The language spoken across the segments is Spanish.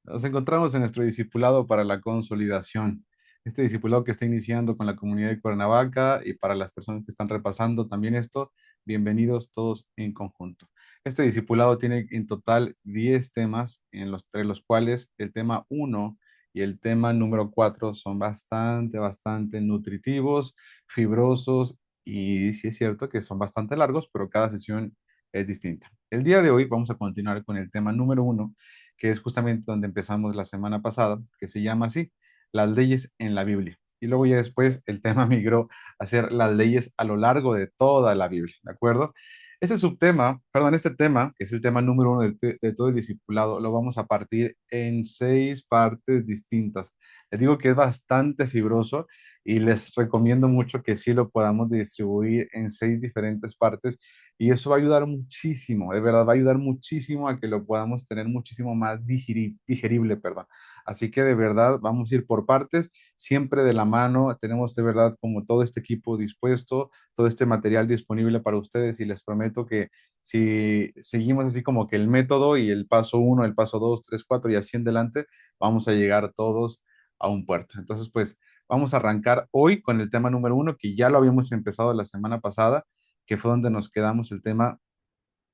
Nos encontramos en nuestro discipulado para la consolidación. Este discipulado que está iniciando con la comunidad de Cuernavaca y para las personas que están repasando también esto, bienvenidos todos en conjunto. Este discipulado tiene en total 10 temas, entre los cuales el tema uno y el tema número 4 son bastante nutritivos, fibrosos y sí es cierto que son bastante largos, pero cada sesión es distinta. El día de hoy vamos a continuar con el tema número uno, que es justamente donde empezamos la semana pasada, que se llama así, las leyes en la Biblia. Y luego ya después el tema migró a ser las leyes a lo largo de toda la Biblia, ¿de acuerdo? Ese subtema, perdón, este tema, que es el tema número uno de todo el discipulado, lo vamos a partir en 6 partes distintas. Les digo que es bastante fibroso y les recomiendo mucho que sí lo podamos distribuir en 6 diferentes partes y eso va a ayudar muchísimo, de verdad, va a ayudar muchísimo a que lo podamos tener muchísimo más digerible, perdón. Así que de verdad vamos a ir por partes, siempre de la mano. Tenemos de verdad como todo este equipo dispuesto, todo este material disponible para ustedes y les prometo que si seguimos así como que el método y el paso uno, el paso dos, tres, cuatro y así en adelante, vamos a llegar todos a un puerto. Entonces, pues vamos a arrancar hoy con el tema número uno, que ya lo habíamos empezado la semana pasada, que fue donde nos quedamos el tema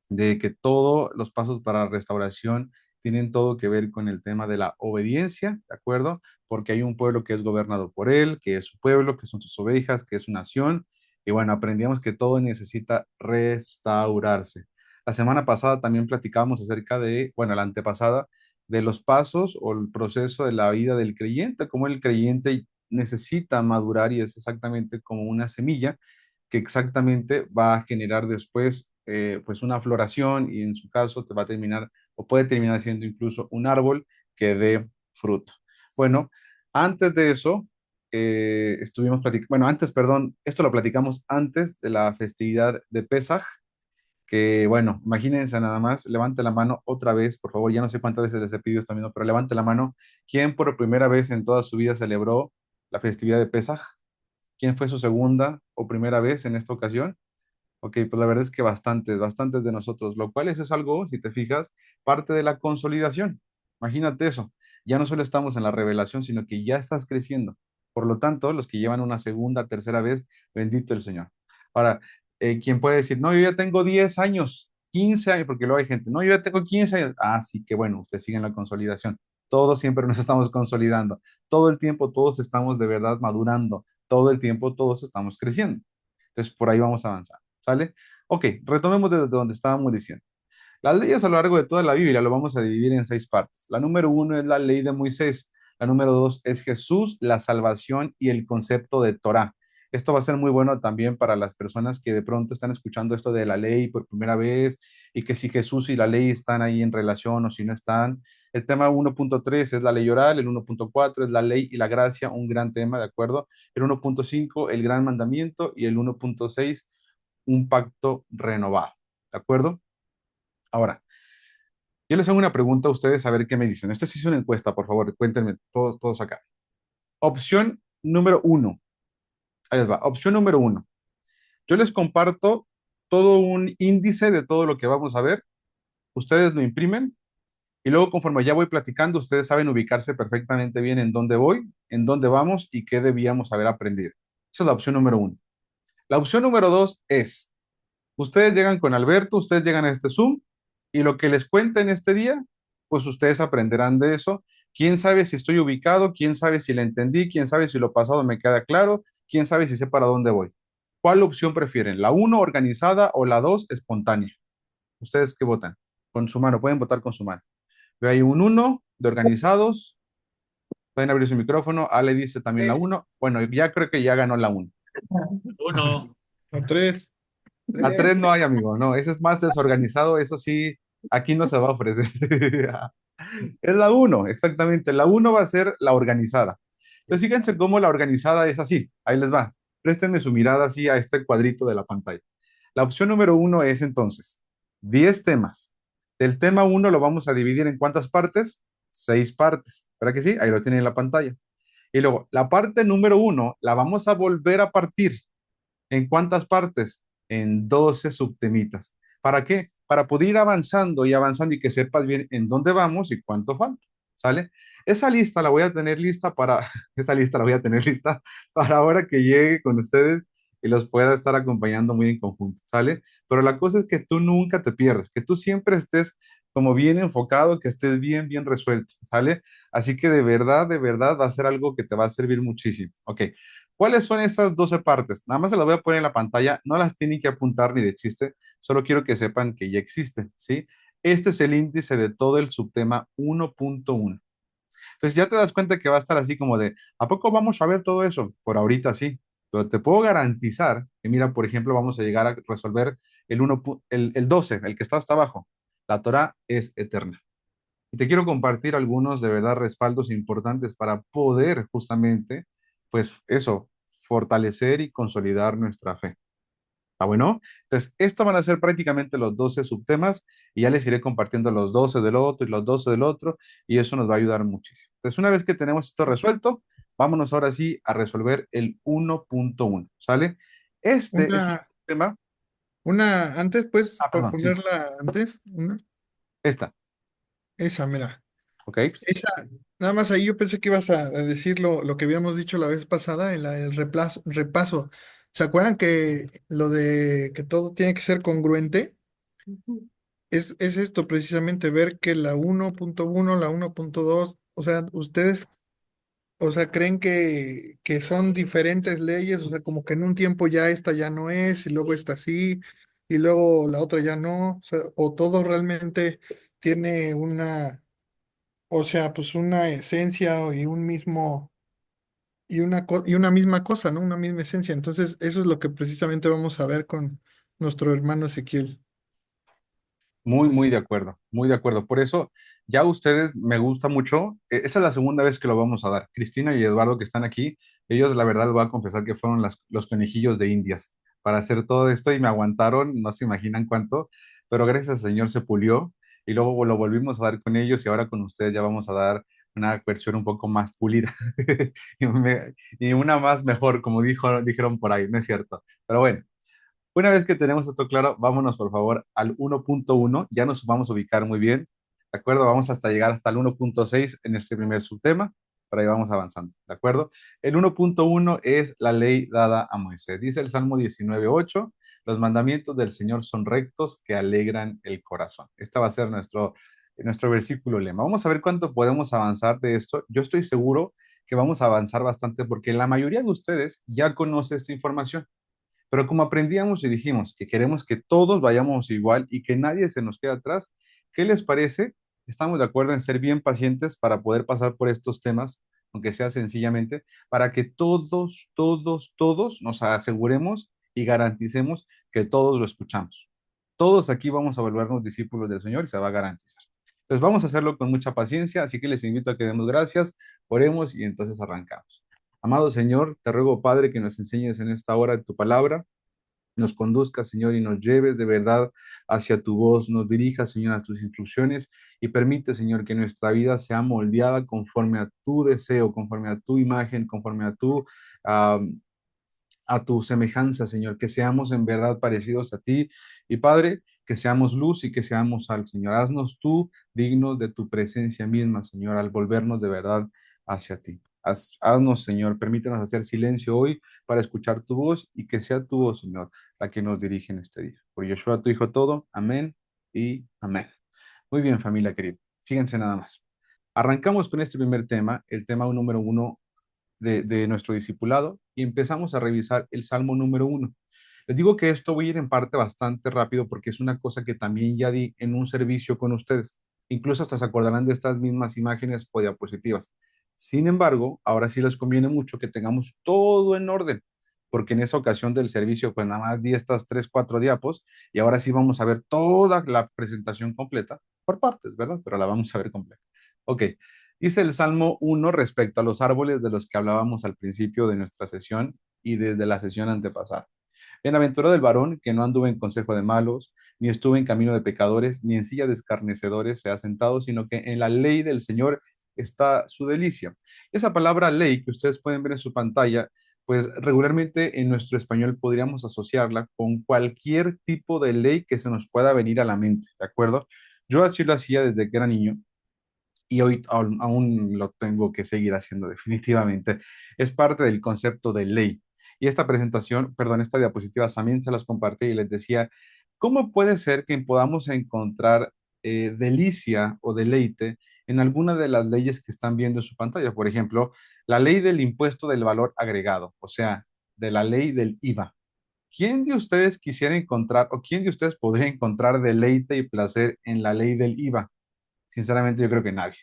de que todos los pasos para restauración tienen todo que ver con el tema de la obediencia, ¿de acuerdo? Porque hay un pueblo que es gobernado por él, que es su pueblo, que son sus ovejas, que es su nación, y bueno, aprendíamos que todo necesita restaurarse. La semana pasada también platicábamos acerca de, bueno, la antepasada, de los pasos o el proceso de la vida del creyente, cómo el creyente necesita madurar y es exactamente como una semilla que exactamente va a generar después pues una floración y en su caso te va a terminar o puede terminar siendo incluso un árbol que dé fruto. Bueno, antes de eso estuvimos platicando, bueno, antes, perdón, esto lo platicamos antes de la festividad de Pesaj, que bueno, imagínense nada más, levante la mano otra vez, por favor, ya no sé cuántas veces les he pedido esto mismo, pero levante la mano, ¿quién por primera vez en toda su vida celebró la festividad de Pesaj? ¿Quién fue su segunda o primera vez en esta ocasión? Ok, pues la verdad es que bastantes de nosotros, lo cual eso es algo, si te fijas, parte de la consolidación. Imagínate eso. Ya no solo estamos en la revelación, sino que ya estás creciendo. Por lo tanto, los que llevan una segunda, tercera vez, bendito el Señor. Ahora, ¿quién puede decir, no, yo ya tengo 10 años, 15 años, porque luego hay gente, no, yo ya tengo 15 años. Ah, sí, que bueno, usted sigue en la consolidación. Todos siempre nos estamos consolidando. Todo el tiempo, todos estamos de verdad madurando. Todo el tiempo, todos estamos creciendo. Entonces, por ahí vamos a avanzar. ¿Sale? Ok, retomemos desde donde estábamos diciendo. Las leyes a lo largo de toda la Biblia lo vamos a dividir en 6 partes. La número uno es la ley de Moisés. La número dos es Jesús, la salvación y el concepto de Torah. Esto va a ser muy bueno también para las personas que de pronto están escuchando esto de la ley por primera vez y que si Jesús y la ley están ahí en relación o si no están. El tema 1.3 es la ley oral, el 1.4 es la ley y la gracia, un gran tema, ¿de acuerdo? El 1.5, el gran mandamiento y el 1.6, un pacto renovado, ¿de acuerdo? Ahora, yo les hago una pregunta a ustedes a ver qué me dicen. Esta sí es una encuesta, por favor, cuéntenme todos acá. Opción número uno. Ahí les va. Opción número uno. Yo les comparto todo un índice de todo lo que vamos a ver. Ustedes lo imprimen y luego conforme ya voy platicando, ustedes saben ubicarse perfectamente bien en dónde voy, en dónde vamos y qué debíamos haber aprendido. Esa es la opción número uno. La opción número dos es, ustedes llegan con Alberto, ustedes llegan a este Zoom y lo que les cuente en este día, pues ustedes aprenderán de eso. ¿Quién sabe si estoy ubicado? ¿Quién sabe si le entendí? ¿Quién sabe si lo pasado me queda claro? ¿Quién sabe si sé para dónde voy? ¿Cuál opción prefieren? ¿La uno organizada o la 2 espontánea? ¿Ustedes qué votan? Con su mano, pueden votar con su mano. Veo ahí un uno de organizados. Pueden abrir su micrófono. Ale dice también la Tres. uno. Bueno, ya creo que ya ganó la uno. Uno. A tres. A 3 no hay, amigo. No, ese es más desorganizado. Eso sí, aquí no se va a ofrecer. Es la uno, exactamente. La uno va a ser la organizada. Entonces, fíjense cómo la organizada es así. Ahí les va. Préstenme su mirada así a este cuadrito de la pantalla. La opción número uno es entonces 10 temas. Del tema uno lo vamos a dividir en cuántas partes? 6 partes. ¿Verdad que sí? Ahí lo tienen en la pantalla. Y luego, la parte número uno la vamos a volver a partir. ¿En cuántas partes? En 12 subtemitas. ¿Para qué? Para poder ir avanzando y avanzando y que sepas bien en dónde vamos y cuánto falta. ¿sale? Esa lista la voy a tener lista para, esa lista la voy a tener lista para ahora que llegue con ustedes y los pueda estar acompañando muy en conjunto, ¿sale? Pero la cosa es que tú nunca te pierdas, que tú siempre estés como bien enfocado, que estés bien, bien resuelto, ¿sale? Así que de verdad va a ser algo que te va a servir muchísimo. Ok, ¿cuáles son esas 12 partes? Nada más se las voy a poner en la pantalla, no las tienen que apuntar ni de chiste, solo quiero que sepan que ya existen, ¿sí? Este es el índice de todo el subtema 1.1. Entonces ya te das cuenta que va a estar así como de, ¿a poco vamos a ver todo eso? Por ahorita sí, pero te puedo garantizar que, mira, por ejemplo, vamos a llegar a resolver el 12, el que está hasta abajo. La Torah es eterna. Y te quiero compartir algunos de verdad respaldos importantes para poder justamente, pues eso, fortalecer y consolidar nuestra fe. ¿Está bueno? Entonces, esto van a ser prácticamente los 12 subtemas y ya les iré compartiendo los 12 del otro y los 12 del otro y eso nos va a ayudar muchísimo. Entonces, una vez que tenemos esto resuelto, vámonos ahora sí a resolver el 1.1, ¿sale? Este es un Una, tema, antes, pues, para perdón, sí, ponerla antes, esta, esa, mira. ¿ok? Esa, nada más ahí yo pensé que ibas a decir lo que habíamos dicho la vez pasada, el repaso. ¿Se acuerdan que lo de que todo tiene que ser congruente? Es esto precisamente, ver que la 1.1, la 1.2, o sea, ustedes, o sea, creen que son diferentes leyes, o sea, como que en un tiempo ya esta ya no es, y luego esta sí, y luego la otra ya no, o sea, o todo realmente tiene una, o sea, pues una esencia y un mismo, y una misma cosa, ¿no? Una misma esencia. Entonces, eso es lo que precisamente vamos a ver con nuestro hermano Ezequiel. Muy, muy Entonces, de acuerdo, muy de acuerdo. Por eso, ya ustedes me gusta mucho. Esa es la segunda vez que lo vamos a dar. Cristina y Eduardo que están aquí, ellos la verdad les voy a confesar que fueron los conejillos de Indias para hacer todo esto y me aguantaron, no se imaginan cuánto, pero gracias al Señor se pulió y luego lo volvimos a dar con ellos y ahora con ustedes ya vamos a dar una versión un poco más pulida y una más mejor, como dijeron por ahí, no es cierto. Pero bueno. Una vez que tenemos esto claro, vámonos por favor al 1.1. Ya nos vamos a ubicar muy bien. ¿De acuerdo? Vamos hasta llegar hasta el 1.6 en este primer subtema. Por ahí vamos avanzando. ¿De acuerdo? El 1.1 es la ley dada a Moisés. Dice el Salmo 19:8, los mandamientos del Señor son rectos que alegran el corazón. Este va a ser nuestro versículo lema. Vamos a ver cuánto podemos avanzar de esto. Yo estoy seguro que vamos a avanzar bastante porque la mayoría de ustedes ya conoce esta información. Pero como aprendíamos y dijimos que queremos que todos vayamos igual y que nadie se nos quede atrás, ¿qué les parece? Estamos de acuerdo en ser bien pacientes para poder pasar por estos temas, aunque sea sencillamente, para que todos nos aseguremos y garanticemos que todos lo escuchamos. Todos aquí vamos a volvernos discípulos del Señor y se va a garantizar. Entonces vamos a hacerlo con mucha paciencia, así que les invito a que demos gracias, oremos y entonces arrancamos. Amado Señor, te ruego, Padre, que nos enseñes en esta hora tu palabra, nos conduzcas, Señor, y nos lleves de verdad hacia tu voz, nos dirijas, Señor, a tus instrucciones y permite, Señor, que nuestra vida sea moldeada conforme a tu deseo, conforme a tu imagen, conforme a, a tu semejanza, Señor, que seamos en verdad parecidos a ti. Y Padre, que seamos luz y que seamos sal, Señor. Haznos tú dignos de tu presencia misma, Señor, al volvernos de verdad hacia ti. Haznos, Señor, permítanos hacer silencio hoy para escuchar tu voz y que sea tu voz, Señor, la que nos dirige en este día. Por Yeshua, tu Hijo, todo. Amén y amén. Muy bien, familia querida. Fíjense nada más. Arrancamos con este primer tema, el tema número uno de nuestro discipulado y empezamos a revisar el Salmo número uno. Les digo que esto voy a ir en parte bastante rápido porque es una cosa que también ya di en un servicio con ustedes. Incluso hasta se acordarán de estas mismas imágenes o diapositivas. Sin embargo, ahora sí les conviene mucho que tengamos todo en orden, porque en esa ocasión del servicio, pues nada más di estas 3, 4 diapos y ahora sí vamos a ver toda la presentación completa por partes, ¿verdad? Pero la vamos a ver completa. Ok, dice el Salmo 1 respecto a los árboles de los que hablábamos al principio de nuestra sesión y desde la sesión antepasada. Bienaventurado el varón que no anduvo en consejo de malos, ni estuvo en camino de pecadores, ni en silla de escarnecedores se ha sentado, sino que en la ley del Señor está su delicia. Esa palabra ley que ustedes pueden ver en su pantalla, pues regularmente en nuestro español podríamos asociarla con cualquier tipo de ley que se nos pueda venir a la mente, ¿de acuerdo? Yo así lo hacía desde que era niño y hoy aún lo tengo que seguir haciendo definitivamente. Es parte del concepto de ley. Y esta presentación, perdón, esta diapositiva también se las compartí y les decía, ¿cómo puede ser que podamos encontrar delicia o deleite en alguna de las leyes que están viendo en su pantalla? Por ejemplo, la ley del impuesto del valor agregado, o sea, de la ley del IVA. ¿Quién de ustedes quisiera encontrar o quién de ustedes podría encontrar deleite y placer en la ley del IVA? Sinceramente, yo creo que nadie.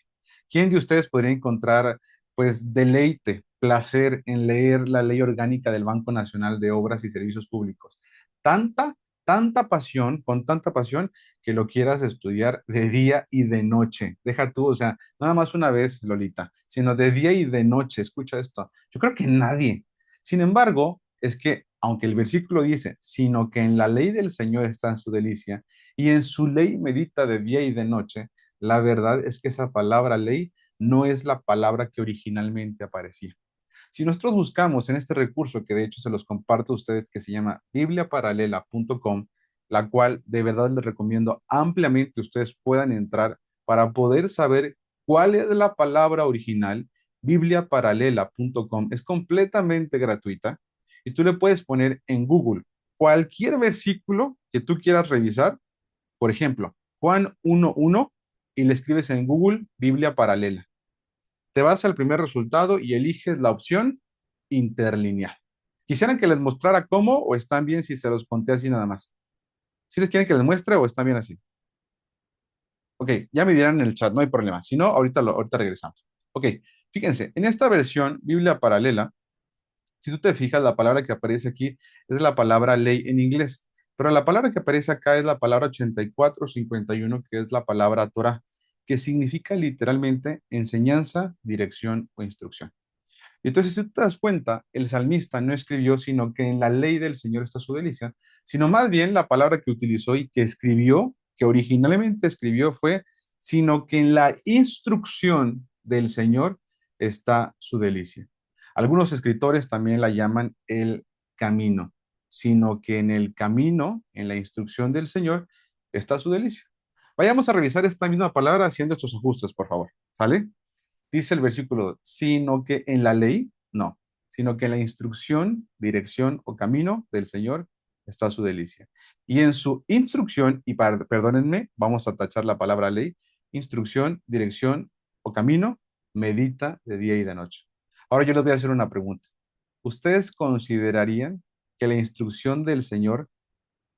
¿Quién de ustedes podría encontrar, pues, deleite, placer en leer la ley orgánica del Banco Nacional de Obras y Servicios Públicos? Tanta, tanta pasión, con tanta pasión, que lo quieras estudiar de día y de noche. Deja tú, o sea, nada más una vez, Lolita, sino de día y de noche. Escucha esto. Yo creo que nadie. Sin embargo, es que, aunque el versículo dice, sino que en la ley del Señor está en su delicia, y en su ley medita de día y de noche, la verdad es que esa palabra ley no es la palabra que originalmente aparecía. Si nosotros buscamos en este recurso, que de hecho se los comparto a ustedes, que se llama bibliaparalela.com, la cual de verdad les recomiendo ampliamente ustedes puedan entrar para poder saber cuál es la palabra original, bibliaparalela.com. Es completamente gratuita y tú le puedes poner en Google cualquier versículo que tú quieras revisar. Por ejemplo, Juan 1:1 y le escribes en Google Biblia paralela. Te vas al primer resultado y eliges la opción interlineal. ¿Quisieran que les mostrara cómo o están bien si se los conté así nada más? ¿Si les quieren que les muestre o están bien así? Ok, ya me dirán en el chat, no hay problema. Si no, ahorita regresamos. Ok, fíjense, en esta versión Biblia paralela, si tú te fijas, la palabra que aparece aquí es la palabra ley en inglés, pero la palabra que aparece acá es la palabra 8451, que es la palabra Torah, que significa literalmente enseñanza, dirección o instrucción. Entonces, si tú te das cuenta, el salmista no escribió, sino que en la ley del Señor está su delicia, sino más bien la palabra que utilizó y que escribió, que originalmente escribió fue, sino que en la instrucción del Señor está su delicia. Algunos escritores también la llaman el camino, sino que en el camino, en la instrucción del Señor, está su delicia. Vayamos a revisar esta misma palabra haciendo estos ajustes, por favor. ¿Sale? Dice el versículo, sino que en la ley, no, sino que en la instrucción, dirección o camino del Señor está su delicia. Y en su instrucción, y perdónenme, vamos a tachar la palabra ley, instrucción, dirección o camino, medita de día y de noche. Ahora yo les voy a hacer una pregunta. ¿Ustedes considerarían que la instrucción del Señor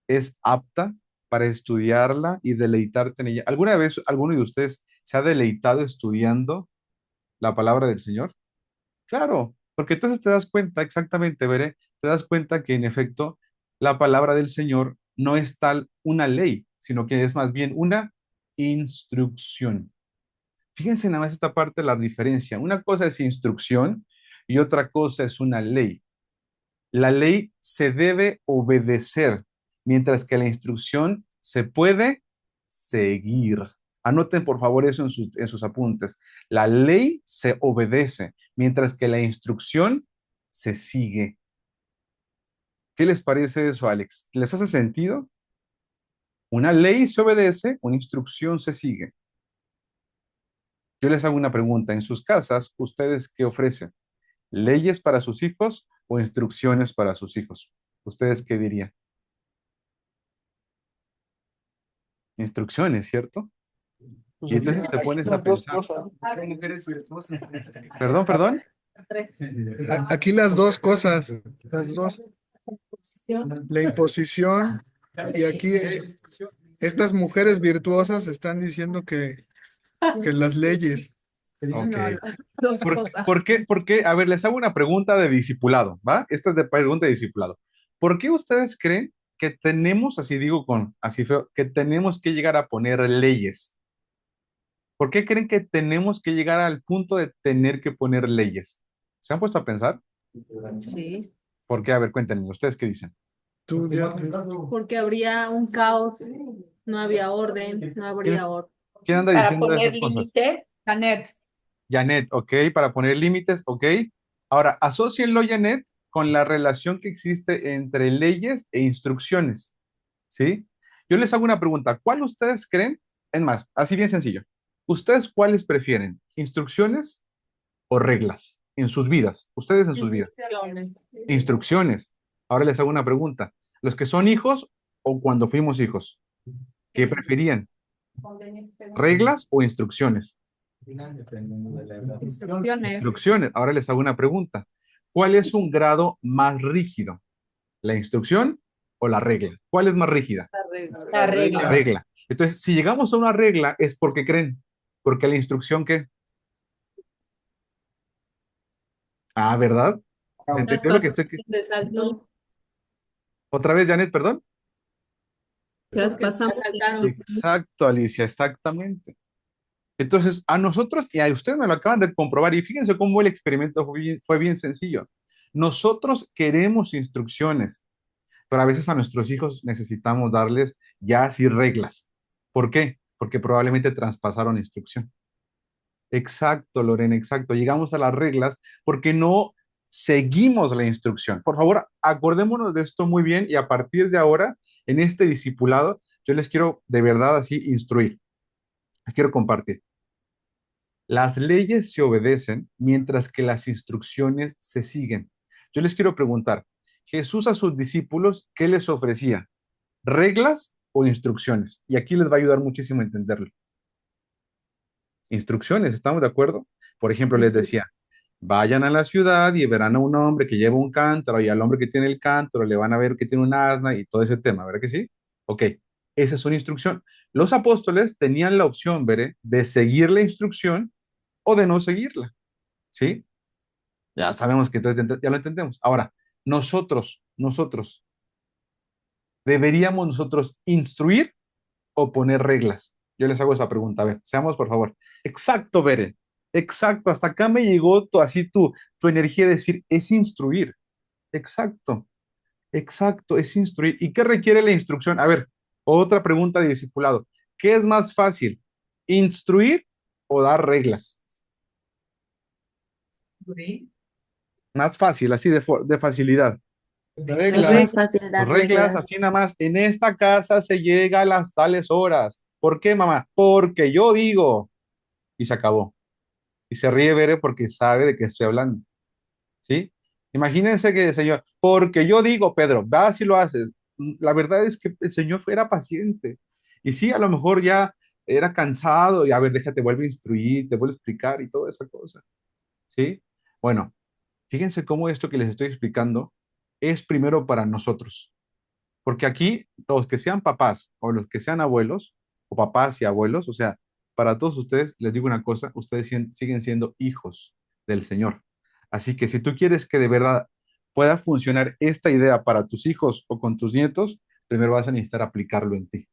es apta para estudiarla y deleitarte en ella? ¿Alguna vez alguno de ustedes se ha deleitado estudiando la palabra del Señor? Claro, porque entonces te das cuenta, exactamente, veré, te das cuenta que en efecto la palabra del Señor no es tal una ley, sino que es más bien una instrucción. Fíjense nada más esta parte, la diferencia. Una cosa es instrucción y otra cosa es una ley. La ley se debe obedecer, mientras que la instrucción se puede seguir. Anoten por favor eso en sus apuntes. La ley se obedece, mientras que la instrucción se sigue. ¿Qué les parece eso, Alex? ¿Les hace sentido? Una ley se obedece, una instrucción se sigue. Yo les hago una pregunta. En sus casas, ¿ustedes qué ofrecen? ¿Leyes para sus hijos o instrucciones para sus hijos? ¿Ustedes qué dirían? Instrucciones, ¿cierto? Y entonces te pones a Las dos pensar, cosas. perdón, perdón, Aquí las dos cosas, las dos, la imposición y aquí estas mujeres virtuosas están diciendo que las leyes. ok. ¿Por qué? A ver, les hago una pregunta de discipulado, ¿va? Esta es de pregunta de discipulado. ¿Por qué ustedes creen que tenemos, así digo con, así feo, que tenemos que llegar a poner leyes? ¿Por qué creen que tenemos que llegar al punto de tener que poner leyes? ¿Se han puesto a pensar? Sí, ¿Por qué? A ver, cuéntenme, ¿ustedes qué dicen? Tú ya- porque habría un caos, no había orden, no ¿Quién, habría orden. quién anda Para diciendo poner esas cosas? límites. Janet. Janet, ok, para poner límites, ok. Ahora, asócienlo, Janet, con la relación que existe entre leyes e instrucciones, ¿sí? Yo les hago una pregunta, ¿cuál ustedes creen? Es más, así bien sencillo. ¿Ustedes cuáles prefieren? ¿Instrucciones o reglas en sus vidas? Ustedes en sus vidas. Instrucciones. Instrucciones. Ahora les hago una pregunta. ¿Los que son hijos o cuando fuimos hijos? ¿Qué preferían? ¿Reglas o instrucciones? Instrucciones. Instrucciones. Ahora les hago una pregunta. ¿Cuál es un grado más rígido? ¿La instrucción o la regla? ¿Cuál es más rígida? La La regla. regla. Entonces, si llegamos a una regla es porque creen. Porque la instrucción, ¿qué? Ah, ¿verdad? ¿Se Las entendió lo que cosas estoy? de salto. Otra vez, Janet, perdón. Las pasamos. Exacto, Alicia, exactamente. Entonces, a nosotros, y a ustedes me lo acaban de comprobar, y fíjense cómo el experimento fue bien sencillo. Nosotros queremos instrucciones, pero a veces a nuestros hijos necesitamos darles ya así reglas. ¿Por qué? Porque probablemente traspasaron instrucción. Exacto, Lorena, exacto. Llegamos a las reglas porque no seguimos la instrucción. Por favor, acordémonos de esto muy bien y a partir de ahora, en este discipulado, yo les quiero de verdad así instruir, les quiero compartir. Las leyes se obedecen mientras que las instrucciones se siguen. Yo les quiero preguntar, Jesús a sus discípulos, ¿qué les ofrecía? ¿Reglas o instrucciones? Y aquí les va a ayudar muchísimo a entenderlo. Instrucciones, ¿estamos de acuerdo? Por ejemplo, les decía, vayan a la ciudad y verán a un hombre que lleva un cántaro y al hombre que tiene el cántaro le van a ver que tiene un asna y todo ese tema, ¿verdad que sí? Ok, esa es una instrucción. Los apóstoles tenían la opción, ¿verdad? De seguir la instrucción o de no seguirla, ¿sí? Ya sabemos que entonces ya lo entendemos. Ahora, nosotros, ¿deberíamos nosotros instruir o poner reglas? Yo les hago esa pregunta. A ver, seamos por favor. Exacto, Bere. Exacto. Hasta acá me llegó así tu energía de decir, es instruir. Exacto. Exacto, es instruir. ¿Y qué requiere la instrucción? A ver, otra pregunta de discipulado. ¿Qué es más fácil? ¿Instruir o dar reglas? Más fácil, así de facilidad. Es muy Reglas. fácil Pues dar reglas, reglas. así nada más. En esta casa se llega a las tales horas. ¿Por qué, mamá? Porque yo digo. Y se acabó. Y se ríe Bere porque sabe de qué estoy hablando. ¿Sí? Imagínense que el Señor, porque yo digo, Pedro, vas y lo haces. La verdad es que el Señor era paciente. Y sí, a lo mejor ya era cansado y a ver, déjate, vuelve a instruir, te vuelvo a explicar y toda esa cosa. ¿Sí? Bueno, fíjense cómo esto que les estoy explicando es primero para nosotros. Porque aquí, los que sean papás o los que sean abuelos, o papás y abuelos, o sea, para todos ustedes, les digo una cosa, ustedes siguen siendo hijos del Señor. Así que si tú quieres que de verdad pueda funcionar esta idea para tus hijos o con tus nietos, primero vas a necesitar aplicarlo en ti,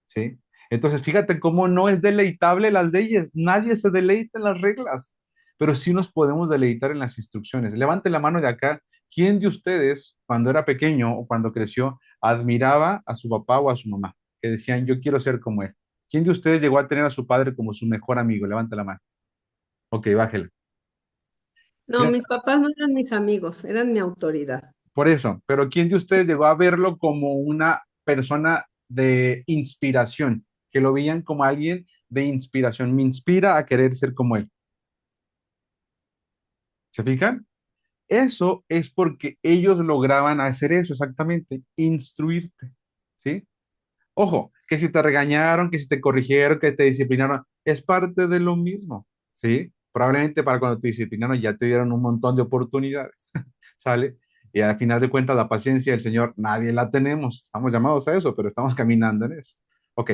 ¿sí? Entonces, fíjate cómo no es deleitable las leyes, nadie se deleita en las reglas, pero sí nos podemos deleitar en las instrucciones. Levante la mano de acá. ¿Quién de ustedes, cuando era pequeño o cuando creció, admiraba a su papá o a su mamá? Que decían, yo quiero ser como él. ¿Quién de ustedes llegó a tener a su padre como su mejor amigo? Levante la mano. Ok, bájela. No, Fíjate, mis papás no eran mis amigos, eran mi autoridad. por eso, pero ¿quién de ustedes llegó a verlo como una persona de inspiración? Que lo veían como alguien de inspiración. Me inspira a querer ser como él. ¿Se fijan? Eso es porque ellos lograban hacer eso exactamente, instruirte, ¿sí? Ojo, que si te regañaron, que si te corrigieron, que te disciplinaron, es parte de lo mismo, ¿sí? Probablemente para cuando te disciplinaron ya te dieron un montón de oportunidades, ¿sale? Y al final de cuentas la paciencia del Señor nadie la tenemos, estamos llamados a eso, pero estamos caminando en eso. Ok,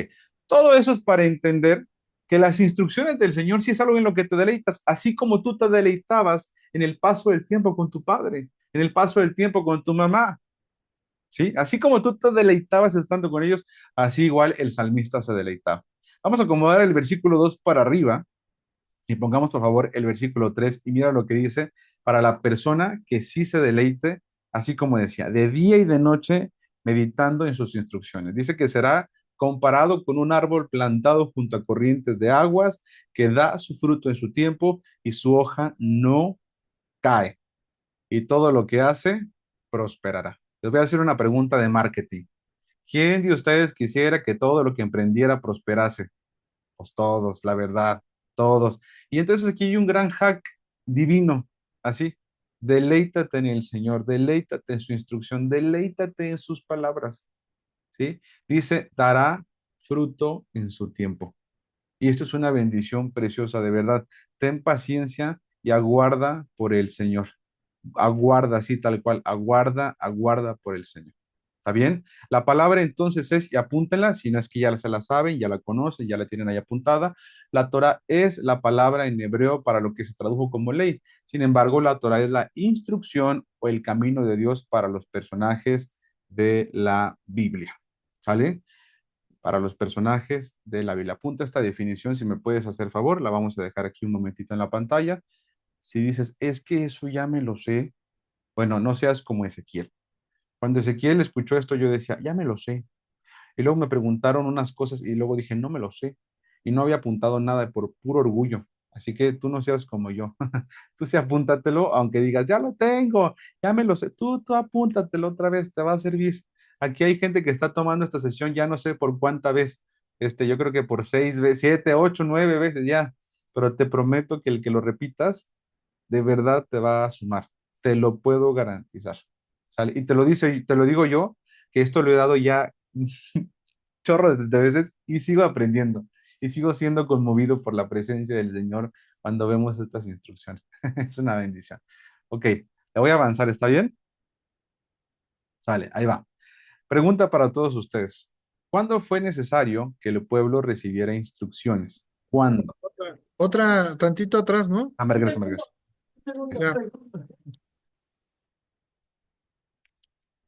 todo eso es para entender que las instrucciones del Señor sí es algo en lo que te deleitas, así como tú te deleitabas en el paso del tiempo con tu padre, en el paso del tiempo con tu mamá, ¿sí? Así como tú te deleitabas estando con ellos, así igual el salmista se deleitaba. Vamos a acomodar el versículo 2 para arriba y pongamos por favor el versículo 3 y mira lo que dice, para la persona que sí se deleite, así como decía, de día y de noche meditando en sus instrucciones. Dice que será comparado con un árbol plantado junto a corrientes de aguas que da su fruto en su tiempo y su hoja no cae y todo lo que hace prosperará. Les voy a hacer una pregunta de marketing. ¿Quién de ustedes quisiera que todo lo que emprendiera prosperase? Pues todos, la verdad, todos. Y entonces aquí hay un gran hack divino, así. Deleítate en el Señor, deleítate en su instrucción, deleítate en sus palabras, ¿sí? Dice, dará fruto en su tiempo. Y esto es una bendición preciosa, de verdad. Ten paciencia y aguarda por el Señor. Aguarda, así tal cual, aguarda, aguarda por el Señor. ¿Está bien? La palabra entonces es, y apúntenla, si no es que ya se la saben, ya la conocen, ya la tienen ahí apuntada. La Torah es la palabra en hebreo para lo que se tradujo como ley. Sin embargo, la Torah es la instrucción o el camino de Dios para los personajes de la Biblia. ¿Sale? Para los personajes de la Biblia. Apunta esta definición, si me puedes hacer favor, la vamos a dejar aquí un momentito en la pantalla. Si dices, es que eso ya me lo sé, bueno, no seas como Ezequiel. Cuando Ezequiel escuchó esto, yo decía, ya me lo sé. Y luego me preguntaron unas cosas y luego dije, no me lo sé. Y no había apuntado nada por puro orgullo. Así que tú no seas como yo. Tú sí apúntatelo, aunque digas, ya lo tengo, ya me lo sé. Tú apúntatelo otra vez, te va a servir. Aquí hay gente que está tomando esta sesión, ya no sé por cuánta vez. Yo creo que por 6 veces, 7, 8, 9 veces ya. Pero te prometo que el que lo repitas, de verdad te va a sumar. Te lo puedo garantizar. ¿Sale? Y te lo digo yo, que esto lo he dado ya chorro de veces y sigo aprendiendo y sigo siendo conmovido por la presencia del Señor cuando vemos estas instrucciones. Es una bendición. Ok, le voy a avanzar, ¿está bien? Sale, ahí va. Pregunta para todos ustedes. ¿Cuándo fue necesario que el pueblo recibiera instrucciones? ¿Cuándo? Otra tantito atrás, ¿no? Me regreso, me regreso. Ya.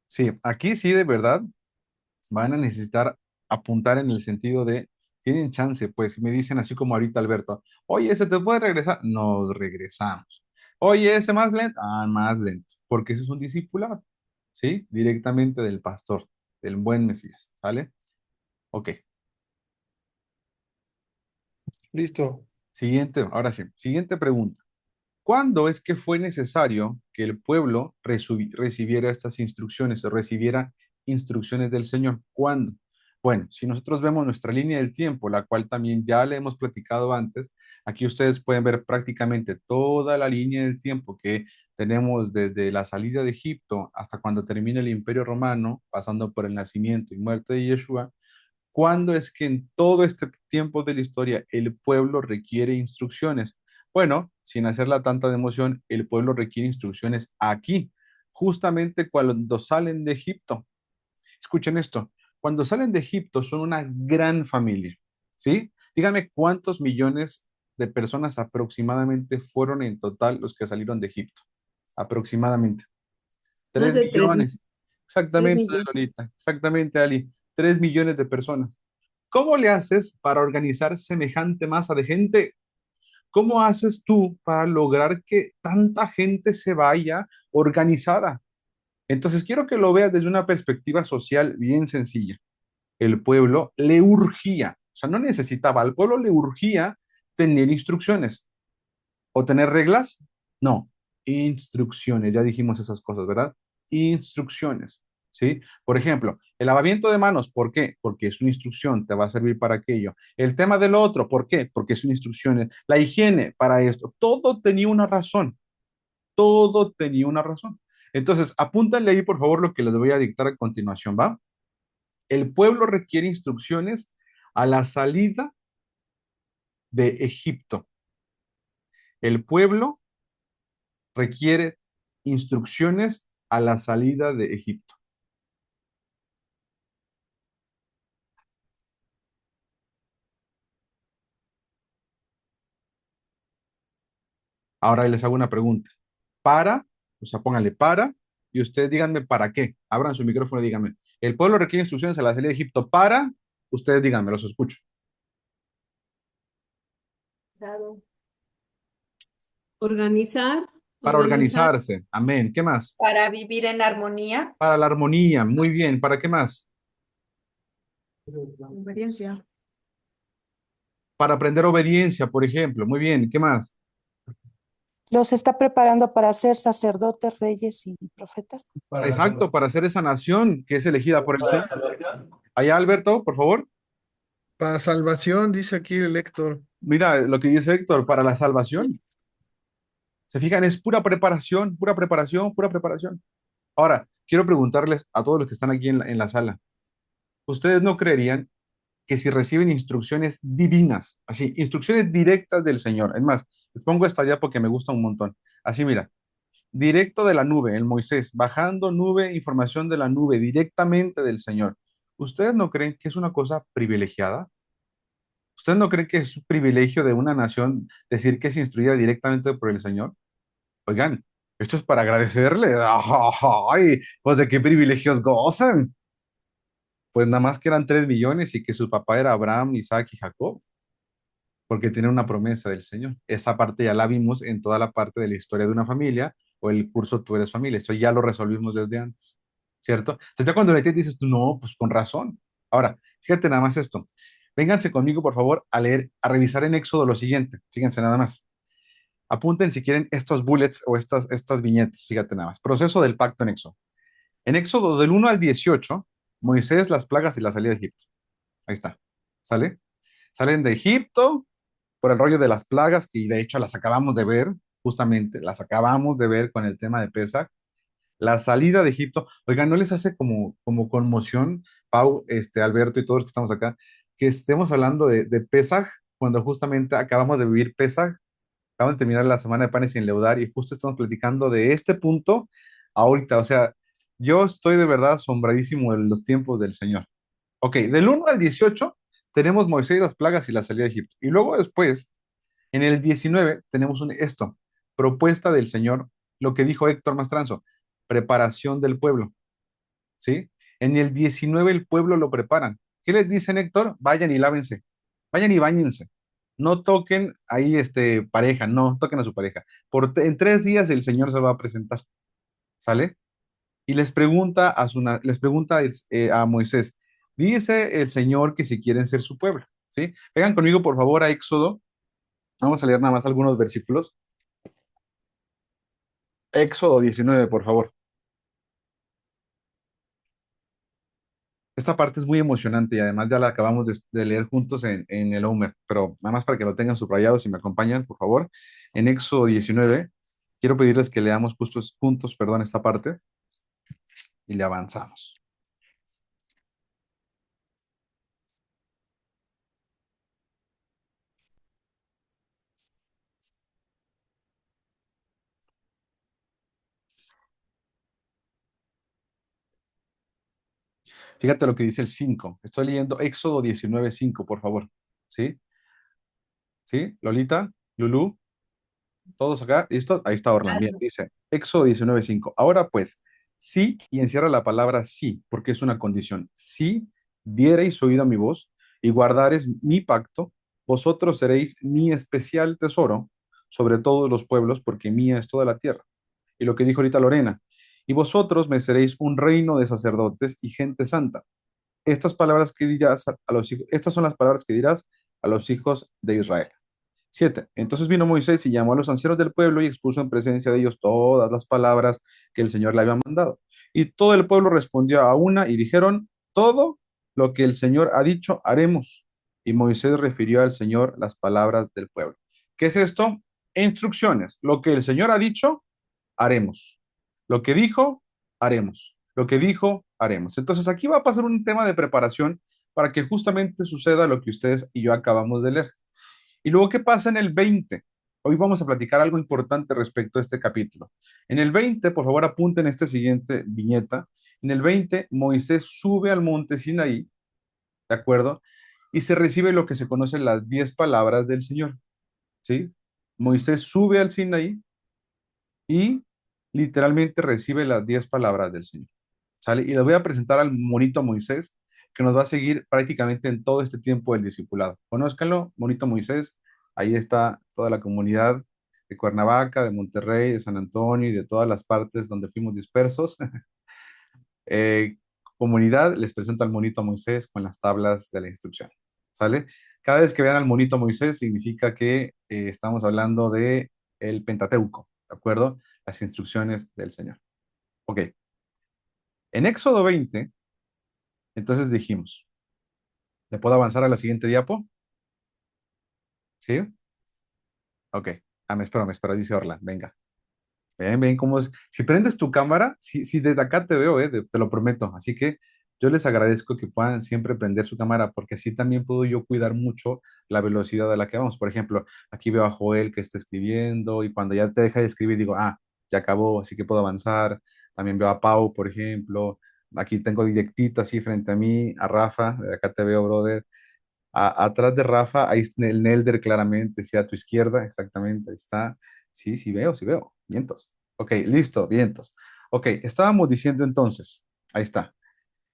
Sí, aquí sí, de verdad, van a necesitar apuntar en el sentido de, tienen chance, pues, si me dicen así como ahorita Alberto, oye, ¿se te puede regresar? Nos regresamos. Oye, ese más lento, más lento, porque eso es un discipulado, ¿sí? Directamente del pastor, del buen Mesías, ¿vale? Ok, Listo. siguiente, ahora sí, siguiente pregunta. ¿Cuándo es que fue necesario que el pueblo recibiera estas instrucciones o recibiera instrucciones del Señor? ¿Cuándo? Bueno, si nosotros vemos nuestra línea del tiempo, la cual también ya le hemos platicado antes, aquí ustedes pueden ver prácticamente toda la línea del tiempo que tenemos desde la salida de Egipto hasta cuando termina el Imperio Romano, pasando por el nacimiento y muerte de Yeshua. ¿Cuándo es que en todo este tiempo de la historia el pueblo requiere instrucciones? Bueno, sin hacerla tanta de emoción, el pueblo requiere instrucciones aquí, justamente cuando salen de Egipto. Escuchen esto, cuando salen de Egipto son una gran familia, ¿sí? Díganme cuántos millones de personas aproximadamente fueron en total los que salieron de Egipto. Aproximadamente. Más Tres de millones. 3 Exactamente, millones. Lolita. Exactamente, Ali. 3 millones de personas. ¿Cómo le haces para organizar semejante masa de gente? ¿Cómo haces tú para lograr que tanta gente se vaya organizada? Entonces, quiero que lo veas desde una perspectiva social bien sencilla. El pueblo le urgía, o sea, no necesitaba, al pueblo le urgía tener instrucciones o tener reglas. No, instrucciones, ya dijimos esas cosas, ¿verdad? Instrucciones, ¿sí? Por ejemplo, el lavamiento de manos, ¿por qué? Porque es una instrucción, te va a servir para aquello. El tema de lo otro, ¿por qué? Porque es una instrucción. La higiene, para esto. Todo tenía una razón, todo tenía una razón. Entonces, apúntale ahí, por favor, lo que les voy a dictar a continuación, ¿va? El pueblo requiere instrucciones a la salida de Egipto. El pueblo requiere instrucciones a la salida de Egipto. Ahora les hago una pregunta. Para, o sea, pónganle para, y ustedes díganme para qué. Abran su micrófono y díganme. El pueblo requiere instrucciones a la salida de Egipto para, ustedes díganme, los escucho. Claro. Organizar, Para organizar, organizarse. Amén. ¿Qué más? Para vivir en armonía. Para la armonía. Muy bien. ¿Para qué más? Obediencia. Para aprender obediencia, por ejemplo. Muy bien. ¿Qué más? Los está preparando para ser sacerdotes, reyes y profetas. Exacto, para ser esa nación que es elegida por el Señor. Allá, Alberto, por favor. Para salvación, dice aquí el Héctor. Mira lo que dice Héctor, para la salvación. Se fijan, es pura preparación, pura preparación, pura preparación. Ahora, quiero preguntarles a todos los que están aquí en la sala, ¿ustedes no creerían que si reciben instrucciones divinas, así, instrucciones directas del Señor? Es más, les pongo esta ya porque me gusta un montón. Así, mira, directo de la nube, el Moisés, bajando nube, información de la nube, directamente del Señor. ¿Ustedes no creen que es una cosa privilegiada? ¿Ustedes no creen que es un privilegio de una nación decir que es instruida directamente por el Señor? Oigan, esto es para agradecerle. Ay, pues de qué privilegios gozan. Pues nada más que eran 3 millones y que su papá era Abraham, Isaac y Jacob, porque tiene una promesa del Señor. Esa parte ya la vimos en toda la parte de la historia de una familia o el curso Tú eres familia. Eso ya lo resolvimos desde antes, ¿cierto? Entonces ya cuando le dices tú, no, pues con razón. Ahora, fíjate nada más esto. Vénganse conmigo, por favor, a leer, a revisar en Éxodo lo siguiente. Fíjense nada más. Apunten si quieren estos bullets o estas viñetas. Fíjate nada más. Proceso del pacto en Éxodo. En Éxodo del 1 al 18, Moisés, las plagas y la salida de Egipto. Ahí está. ¿Sale? Salen de Egipto por el rollo de las plagas, que de hecho las acabamos de ver, justamente, las acabamos de ver con el tema de Pesach. La salida de Egipto, oigan, ¿no les hace como conmoción, Pau, Alberto y todos los que estamos acá, que estemos hablando de Pesaj cuando justamente acabamos de vivir Pesaj, acabamos de terminar la semana de panes sin leudar y justo estamos platicando de este punto ahorita? O sea, yo estoy de verdad asombradísimo de los tiempos del Señor. Ok, del 1 al 18 tenemos Moisés, las plagas y la salida de Egipto. Y luego después, en el 19 tenemos esto, propuesta del Señor, lo que dijo Héctor Mastranzo, preparación del pueblo, ¿sí? En el 19 el pueblo lo preparan. ¿Qué les dicen, Héctor? Vayan y lávense, vayan y báñense. No toquen ahí pareja, no toquen a su pareja. En 3 días el Señor se va a presentar, ¿sale? Y les pregunta a Moisés, dice el Señor que si quieren ser su pueblo, ¿sí? Vengan conmigo, por favor, a Éxodo. Vamos a leer nada más algunos versículos. Éxodo 19, por favor. Esta parte es muy emocionante y además ya la acabamos de leer juntos en el Homer, pero nada más para que lo tengan subrayado, si me acompañan, por favor. En Éxodo 19, quiero pedirles que leamos juntos, perdón, esta parte y le avanzamos. Fíjate lo que dice el 5. Estoy leyendo Éxodo 19, 5, por favor. ¿Sí? ¿Sí? Lolita, Lulú, todos acá, ¿listo? Ahí está Orlan. Bien, dice Éxodo 19, 5. Ahora pues, sí, y encierra la palabra sí, porque es una condición. Si diereis oído a mi voz y guardares mi pacto, vosotros seréis mi especial tesoro sobre todos los pueblos, porque mía es toda la tierra. Y lo que dijo ahorita Lorena, y vosotros me seréis un reino de sacerdotes y gente santa. Estas palabras que dirás a los hijos, estas son las palabras que dirás a los hijos de Israel. 7. Entonces vino Moisés y llamó a los ancianos del pueblo y expuso en presencia de ellos todas las palabras que el Señor le había mandado. Y todo el pueblo respondió a una y dijeron, todo lo que el Señor ha dicho, haremos. Y Moisés refirió al Señor las palabras del pueblo. ¿Qué es esto? Instrucciones. Lo que el Señor ha dicho, haremos. Lo que dijo, haremos. Lo que dijo, haremos. Entonces aquí va a pasar un tema de preparación para que justamente suceda lo que ustedes y yo acabamos de leer. Y luego, ¿qué pasa en el 20? Hoy vamos a platicar algo importante respecto a este capítulo. En el 20, por favor, apunten este siguiente viñeta. En el 20, Moisés sube al monte Sinaí, ¿de acuerdo? Y se recibe lo que se conocen las 10 palabras del Señor, ¿sí? Moisés sube al Sinaí y literalmente recibe las 10 palabras del Señor, ¿sale? Y le voy a presentar al monito Moisés, que nos va a seguir prácticamente en todo este tiempo del discipulado. Conózcanlo, monito Moisés, ahí está toda la comunidad de Cuernavaca, de Monterrey, de San Antonio y de todas las partes donde fuimos dispersos. Eh, Comunidad, les presento al monito Moisés con las tablas de la instrucción, ¿sale? Cada vez que vean al monito Moisés significa que estamos hablando de el Pentateuco, ¿de acuerdo? Las instrucciones del Señor. Ok, en Éxodo 20, entonces dijimos, ¿Le puedo avanzar a la siguiente diapo? ¿Sí? Ok. Me espero, dice Orla. Venga. Ven, ven cómo es. Si prendes tu cámara, si desde acá te veo, te lo prometo. Así que yo les agradezco que puedan siempre prender su cámara, porque así también puedo yo cuidar mucho la velocidad a la que vamos. Por ejemplo, aquí veo a Joel que está escribiendo y cuando ya te deja de escribir, digo, ya acabó, así que puedo avanzar. También veo a Pau, por ejemplo. Aquí tengo directito así frente a mí, a Rafa, de acá te veo, brother. Atrás de Rafa, ahí está el Nelder claramente, sí, a tu izquierda, exactamente, ahí está. Sí, sí veo. Vientos. Ok, listo, vientos. Ok, estábamos diciendo entonces, ahí está.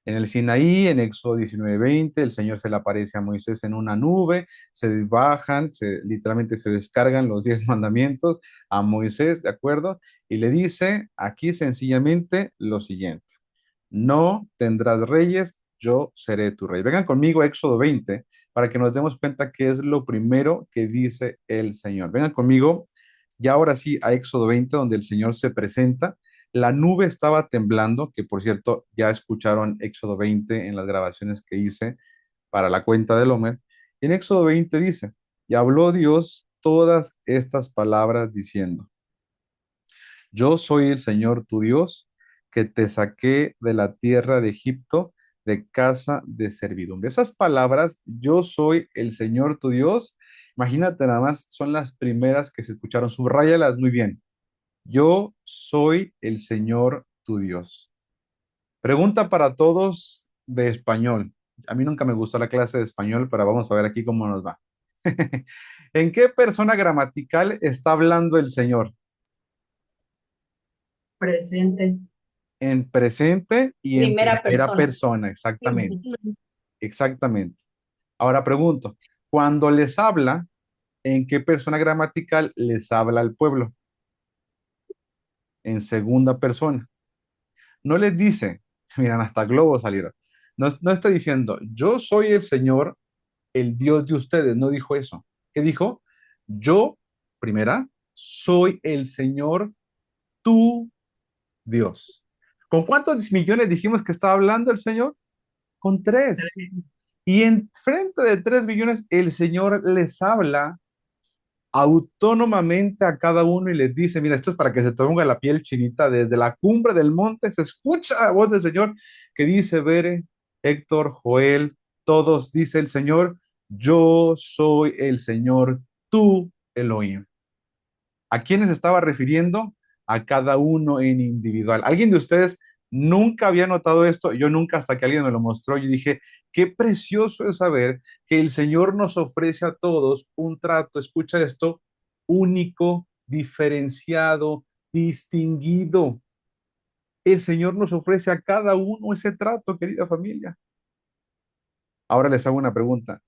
En el Sinaí, en Éxodo 19:20, el Señor se le aparece a Moisés en una nube, se bajan, literalmente se descargan los 10 mandamientos a Moisés, ¿de acuerdo? Y le dice aquí sencillamente lo siguiente: no tendrás reyes, yo seré tu rey. Vengan conmigo a Éxodo 20 para que nos demos cuenta qué es lo primero que dice el Señor. Vengan conmigo, ya ahora sí, a Éxodo 20, donde el Señor se presenta. La nube estaba temblando, que por cierto, ya escucharon Éxodo 20 en las grabaciones que hice para la cuenta del Homer. En Éxodo 20 dice, y habló Dios todas estas palabras diciendo, yo soy el Señor tu Dios, que te saqué de la tierra de Egipto, de casa de servidumbre. Esas palabras, yo soy el Señor tu Dios, imagínate nada más, son las primeras que se escucharon. Subráyalas muy bien. Yo soy el Señor tu Dios. Pregunta para todos de español. A mí nunca me gustó la clase de español, pero vamos a ver aquí cómo nos va. ¿En qué persona gramatical está hablando el Señor? Presente. En presente y en Primera primera persona. persona, exactamente, exactamente. Ahora pregunto, cuando les habla, ¿en qué persona gramatical les habla al pueblo? En segunda persona. No les dice, miran, hasta globos salieron. No, no está diciendo, yo soy el Señor, el Dios de ustedes. No dijo eso. ¿Qué dijo? Yo, primera, soy el Señor, tu Dios. ¿Con cuántos millones dijimos que estaba hablando el Señor? Con tres. Y en frente de 3 billones, el Señor les habla autónomamente a cada uno y les dice, mira, esto es para que se te ponga la piel chinita, desde la cumbre del monte se escucha la voz del Señor que dice, Bere, Héctor, Joel, todos, dice el Señor, yo soy el Señor, tú, Elohim. ¿A quiénes estaba refiriendo? A cada uno en individual. ¿Alguien de ustedes nunca había notado esto? Yo nunca, hasta que alguien me lo mostró. Yo dije, qué precioso es saber que el Señor nos ofrece a todos un trato, escucha esto, único, diferenciado, distinguido. El Señor nos ofrece a cada uno ese trato, querida familia. Ahora les hago una pregunta.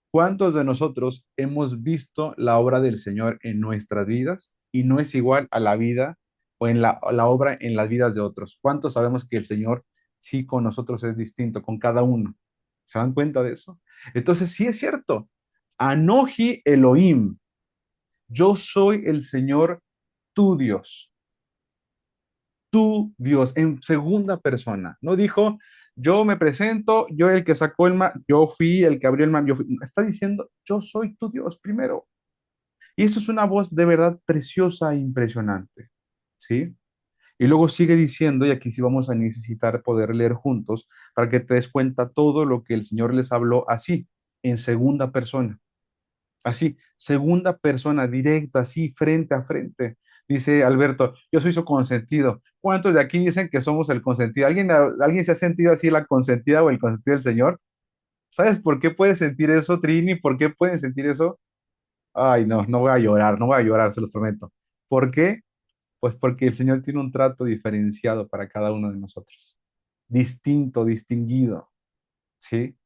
¿Cuántos de nosotros hemos visto la obra del Señor en nuestras vidas y no es igual a la vida o en la obra en las vidas de otros? ¿Cuántos sabemos que el Señor sí con nosotros es distinto, con cada uno? ¿Se dan cuenta de eso? Entonces, sí es cierto. Anoji Elohim, yo soy el Señor, tu Dios, tu Dios, en segunda persona. No dijo, yo me presento, yo el que sacó el mar, yo fui el que abrió el mar, yo fui. Está diciendo, yo soy tu Dios primero. Y eso es una voz de verdad preciosa e impresionante, ¿sí? Y luego sigue diciendo, y aquí sí vamos a necesitar poder leer juntos para que te des cuenta todo lo que el Señor les habló así, en segunda persona. Así, segunda persona, directa, así, frente a frente. Dice Alberto, yo soy su consentido. ¿Cuántos de aquí dicen que somos el consentido? ¿Alguien se ha sentido así la consentida o el consentido del Señor? ¿Sabes por qué puede sentir eso, Trini? ¿Por qué pueden sentir eso? Ay, no, no voy a llorar, no voy a llorar, se los prometo. ¿Por qué? Pues porque el Señor tiene un trato diferenciado para cada uno de nosotros. Distinto, distinguido, ¿sí?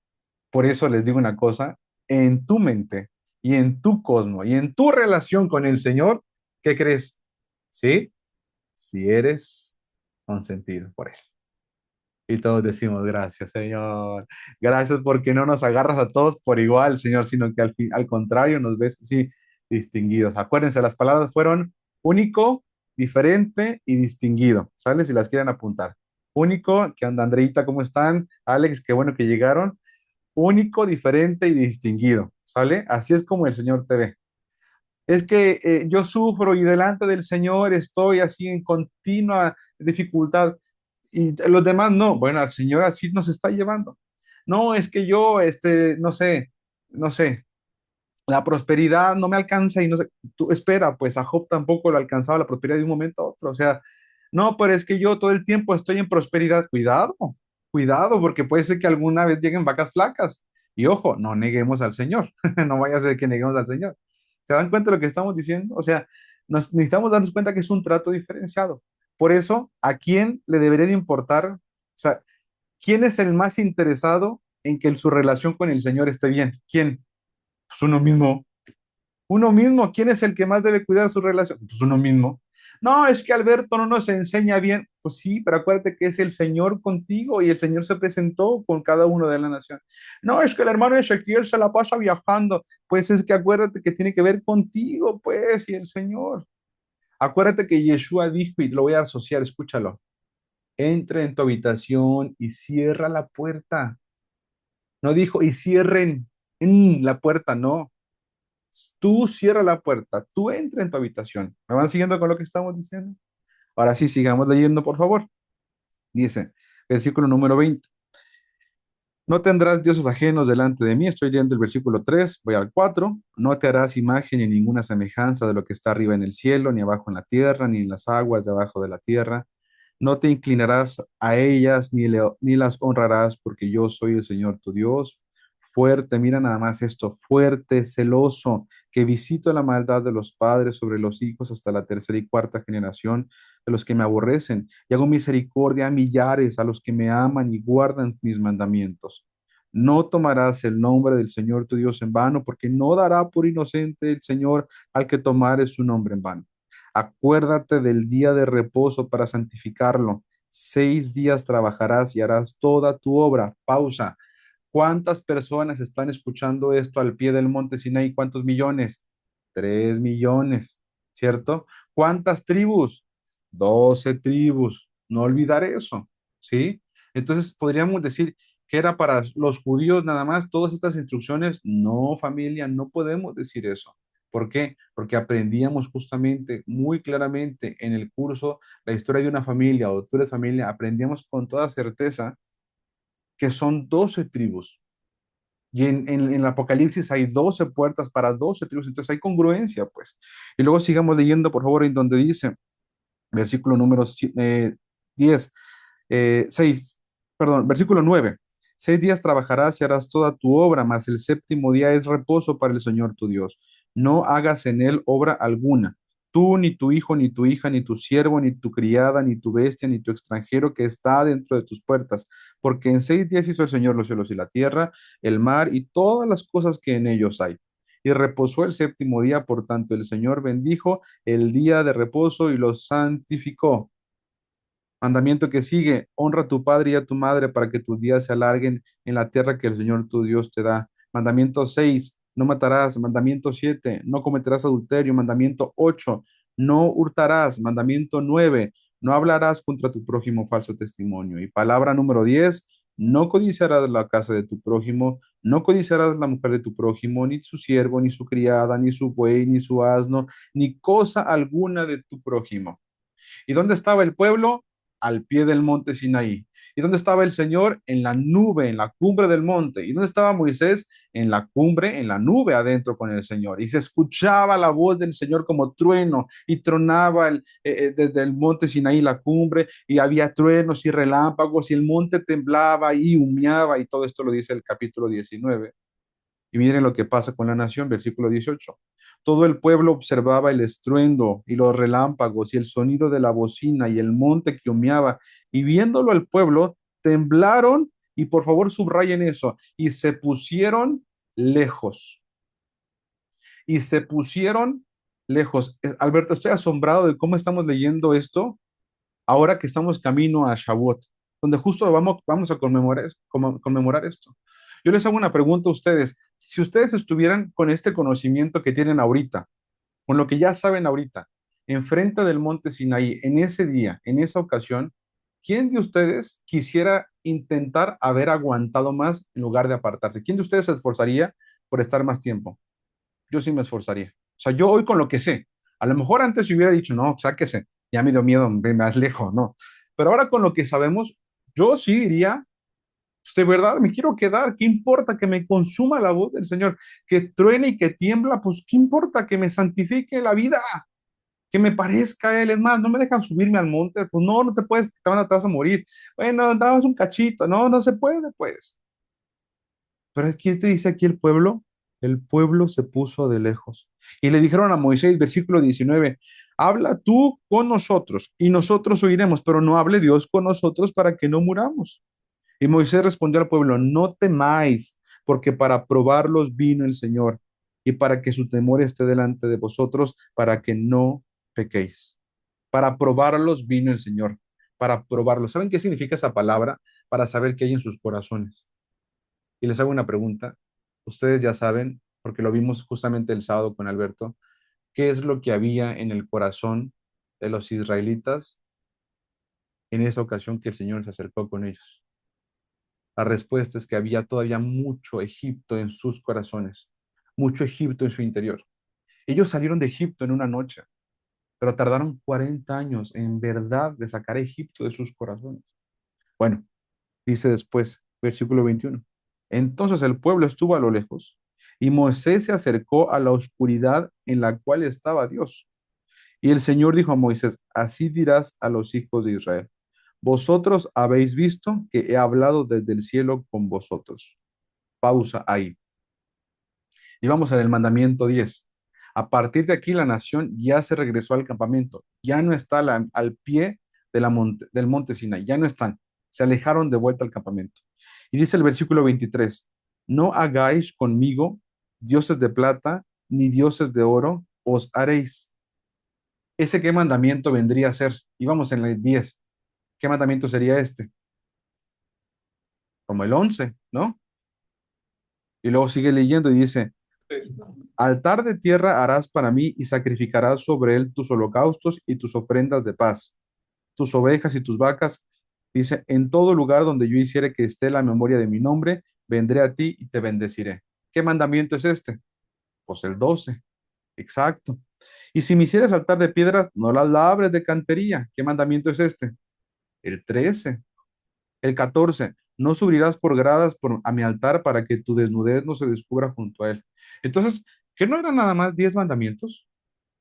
Por eso les digo una cosa, en tu mente y en tu cosmos y en tu relación con el Señor, ¿qué crees? ¿Sí? Si eres consentido por Él. Y todos decimos, gracias, Señor. Gracias porque no nos agarras a todos por igual, Señor, sino que al contrario nos ves, sí, distinguidos. Acuérdense, las palabras fueron único, diferente y distinguido. ¿Sale? Si las quieren apuntar. Único, ¿qué onda, Andreita? ¿Cómo están? Alex, qué bueno que llegaron. único, diferente y distinguido, ¿sale? Así es como el Señor te ve. Es que yo sufro y delante del Señor estoy así en continua dificultad y los demás no. Bueno, al Señor así nos está llevando. No, es que yo, no sé, la prosperidad no me alcanza y no sé, tú espera, pues a Job tampoco le alcanzaba la prosperidad de un momento a otro. O sea, no, pero es que yo todo el tiempo estoy en prosperidad. Cuidado, cuidado, porque puede ser que alguna vez lleguen vacas flacas. Y ojo, no neguemos al Señor. No vaya a ser que neguemos al Señor. ¿Se dan cuenta de lo que estamos diciendo? O sea, necesitamos darnos cuenta que es un trato diferenciado. Por eso, ¿a quién le debería de importar? O sea, ¿quién es el más interesado en que su relación con el Señor esté bien? ¿Quién? Pues uno mismo. Uno mismo. ¿Quién es el que más debe cuidar su relación? Pues uno mismo. No, es que Alberto no nos enseña bien. Pues sí, pero acuérdate que es el Señor contigo y el Señor se presentó con cada uno de la nación. No, es que el hermano Ezequiel se la pasa viajando. Pues es que acuérdate que tiene que ver contigo, pues, y el Señor. Acuérdate que Yeshua dijo, y lo voy a asociar, escúchalo. Entra en tu habitación y cierra la puerta. No dijo, y cierren la puerta, no. Tú cierra la puerta, tú entra en tu habitación. ¿Me van siguiendo con lo que estamos diciendo? Ahora sí, sigamos leyendo, por favor. Dice, versículo número 20. No tendrás dioses ajenos delante de mí. Estoy leyendo el versículo 3, voy al 4. No te harás imagen ni ninguna semejanza de lo que está arriba en el cielo, ni abajo en la tierra, ni en las aguas debajo de la tierra. No te inclinarás a ellas ni las honrarás, porque yo soy el Señor tu Dios. Fuerte, mira nada más esto, fuerte, celoso, que visito la maldad de los padres sobre los hijos hasta la tercera y cuarta generación de los que me aborrecen, y hago misericordia a millares, a los que me aman y guardan mis mandamientos. No tomarás el nombre del Señor tu Dios en vano, porque no dará por inocente el Señor al que tomare su nombre en vano. Acuérdate del día de reposo para santificarlo. 6 días trabajarás y harás toda tu obra. Pausa. ¿Cuántas personas están escuchando esto al pie del monte Sinaí? ¿Cuántos millones? 3 millones, ¿cierto? ¿Cuántas tribus? 12 tribus. No olvidar eso, ¿sí? Entonces podríamos decir que era para los judíos nada más todas estas instrucciones. No, familia, no podemos decir eso. ¿Por qué? Porque aprendíamos justamente muy claramente en el curso la historia de una familia o tú eres familia, aprendíamos con toda certeza que son 12 tribus. Y en el Apocalipsis hay 12 puertas para 12 tribus, entonces hay congruencia, pues. Y luego sigamos leyendo, por favor, en donde dice, versículo número 10, 6, perdón, versículo 9. 6 días trabajarás y harás toda tu obra, mas el séptimo día es reposo para el Señor tu Dios. No hagas en él obra alguna. Tú, ni tu hijo, ni tu hija, ni tu siervo, ni tu criada, ni tu bestia, ni tu extranjero que está dentro de tus puertas, porque en 6 días hizo el Señor los cielos y la tierra, el mar y todas las cosas que en ellos hay. Y reposó el séptimo día, por tanto el Señor bendijo el día de reposo y lo santificó. Mandamiento que sigue, honra a tu padre y a tu madre para que tus días se alarguen en la tierra que el Señor tu Dios te da. Mandamiento 6, no matarás. Mandamiento 7, no cometerás adulterio. Mandamiento 8, no hurtarás. Mandamiento 9, no hablarás contra tu prójimo falso testimonio. Y palabra número 10, no codiciarás la casa de tu prójimo, no codiciarás la mujer de tu prójimo, ni su siervo, ni su criada, ni su buey, ni su asno, ni cosa alguna de tu prójimo. ¿Y dónde estaba el pueblo? Al pie del monte Sinaí. ¿Y dónde estaba el Señor? En la nube, en la cumbre del monte. ¿Y dónde estaba Moisés? En la cumbre, en la nube adentro con el Señor. Y se escuchaba la voz del Señor como trueno y tronaba desde el monte Sinaí la cumbre y había truenos y relámpagos y el monte temblaba y humeaba y todo esto lo dice el capítulo 19. Y miren lo que pasa con la nación, versículo 18. Todo el pueblo observaba el estruendo y los relámpagos y el sonido de la bocina y el monte que humeaba. Y viéndolo el pueblo, temblaron, y por favor subrayen eso, y se pusieron lejos. Y se pusieron lejos. Alberto, estoy asombrado de cómo estamos leyendo esto ahora que estamos camino a Shavuot, donde justo vamos a conmemorar esto. Yo les hago una pregunta a ustedes. Si ustedes estuvieran con este conocimiento que tienen ahorita, con lo que ya saben ahorita, enfrente del monte Sinaí, en ese día, en esa ocasión, ¿quién de ustedes quisiera intentar haber aguantado más en lugar de apartarse? ¿Quién de ustedes se esforzaría por estar más tiempo? Yo sí me esforzaría. O sea, yo hoy con lo que sé, a lo mejor antes yo hubiera dicho, no, sáquese, ya me dio miedo, ve más lejos, no. Pero ahora con lo que sabemos, yo sí diría, pues, de verdad, me quiero quedar, ¿qué importa que me consuma la voz del Señor? Que truene y que tiembla, pues, ¿qué importa que me santifique la vida? Que me parezca a Él, es más, no me dejan subirme al monte, pues no, no te puedes, te vas a morir. Bueno, dabas un cachito, no, no se puede, pues. Pero ¿qué te dice aquí el pueblo? El pueblo se puso de lejos. Y le dijeron a Moisés, versículo 19, habla tú con nosotros y nosotros oiremos, pero no hable Dios con nosotros para que no muramos. Y Moisés respondió al pueblo, no temáis, porque para probarlos vino el Señor y para que su temor esté delante de vosotros, para que no pequéis. Para probarlos vino el Señor, para probarlos. ¿Saben qué significa esa palabra? Para saber qué hay en sus corazones. Y les hago una pregunta. Ustedes ya saben, porque lo vimos justamente el sábado con Alberto, ¿qué es lo que había en el corazón de los israelitas en esa ocasión que el Señor se acercó con ellos? La respuesta es que había todavía mucho Egipto en sus corazones, mucho Egipto en su interior. Ellos salieron de Egipto en una noche, pero tardaron 40 años en verdad de sacar a Egipto de sus corazones. Bueno, dice después, versículo 21. Entonces el pueblo estuvo a lo lejos y Moisés se acercó a la oscuridad en la cual estaba Dios. Y el Señor dijo a Moisés, así dirás a los hijos de Israel, vosotros habéis visto que he hablado desde el cielo con vosotros. Pausa ahí. Y vamos en el mandamiento 10. A partir de aquí la nación ya se regresó al campamento, ya no está al pie de del monte Sinai, ya no están, se alejaron de vuelta al campamento. Y dice el versículo 23, no hagáis conmigo dioses de plata ni dioses de oro, os haréis. ¿Ese qué mandamiento vendría a ser? Y vamos en el 10. ¿Qué mandamiento sería este? Como el 11, ¿no? Y luego sigue leyendo y dice, altar de tierra harás para mí y sacrificarás sobre él tus holocaustos y tus ofrendas de paz, tus ovejas y tus vacas. Dice, en todo lugar donde yo hiciere que esté la memoria de mi nombre, vendré a ti y te bendeciré. ¿Qué mandamiento es este? Pues el 12, exacto. Y si me hicieres altar de piedras, no las labres de cantería. ¿Qué mandamiento es este? El 13. El 14, no subirás por gradas a mi altar para que tu desnudez no se descubra junto a él. Entonces, ¿qué no eran nada más 10 mandamientos?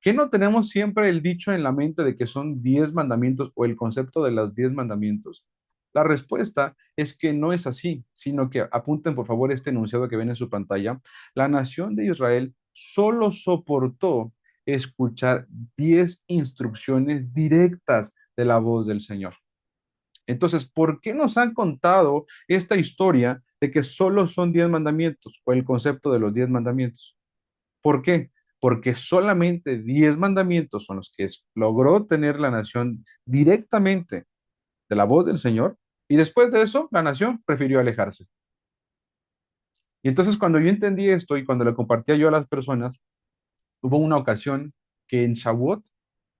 ¿Qué no tenemos siempre el dicho en la mente de que son 10 mandamientos o el concepto de los 10 mandamientos? La respuesta es que no es así, sino que apunten por favor este enunciado que ven en su pantalla. La nación de Israel solo soportó escuchar 10 instrucciones directas de la voz del Señor. Entonces, ¿por qué nos han contado esta historia de que solo son 10 mandamientos o el concepto de los 10 mandamientos? ¿Por qué? Porque solamente 10 mandamientos son los que logró tener la nación directamente de la voz del Señor y después de eso la nación prefirió alejarse. Y entonces cuando yo entendí esto y cuando lo compartía yo a las personas, hubo una ocasión que en Shavuot,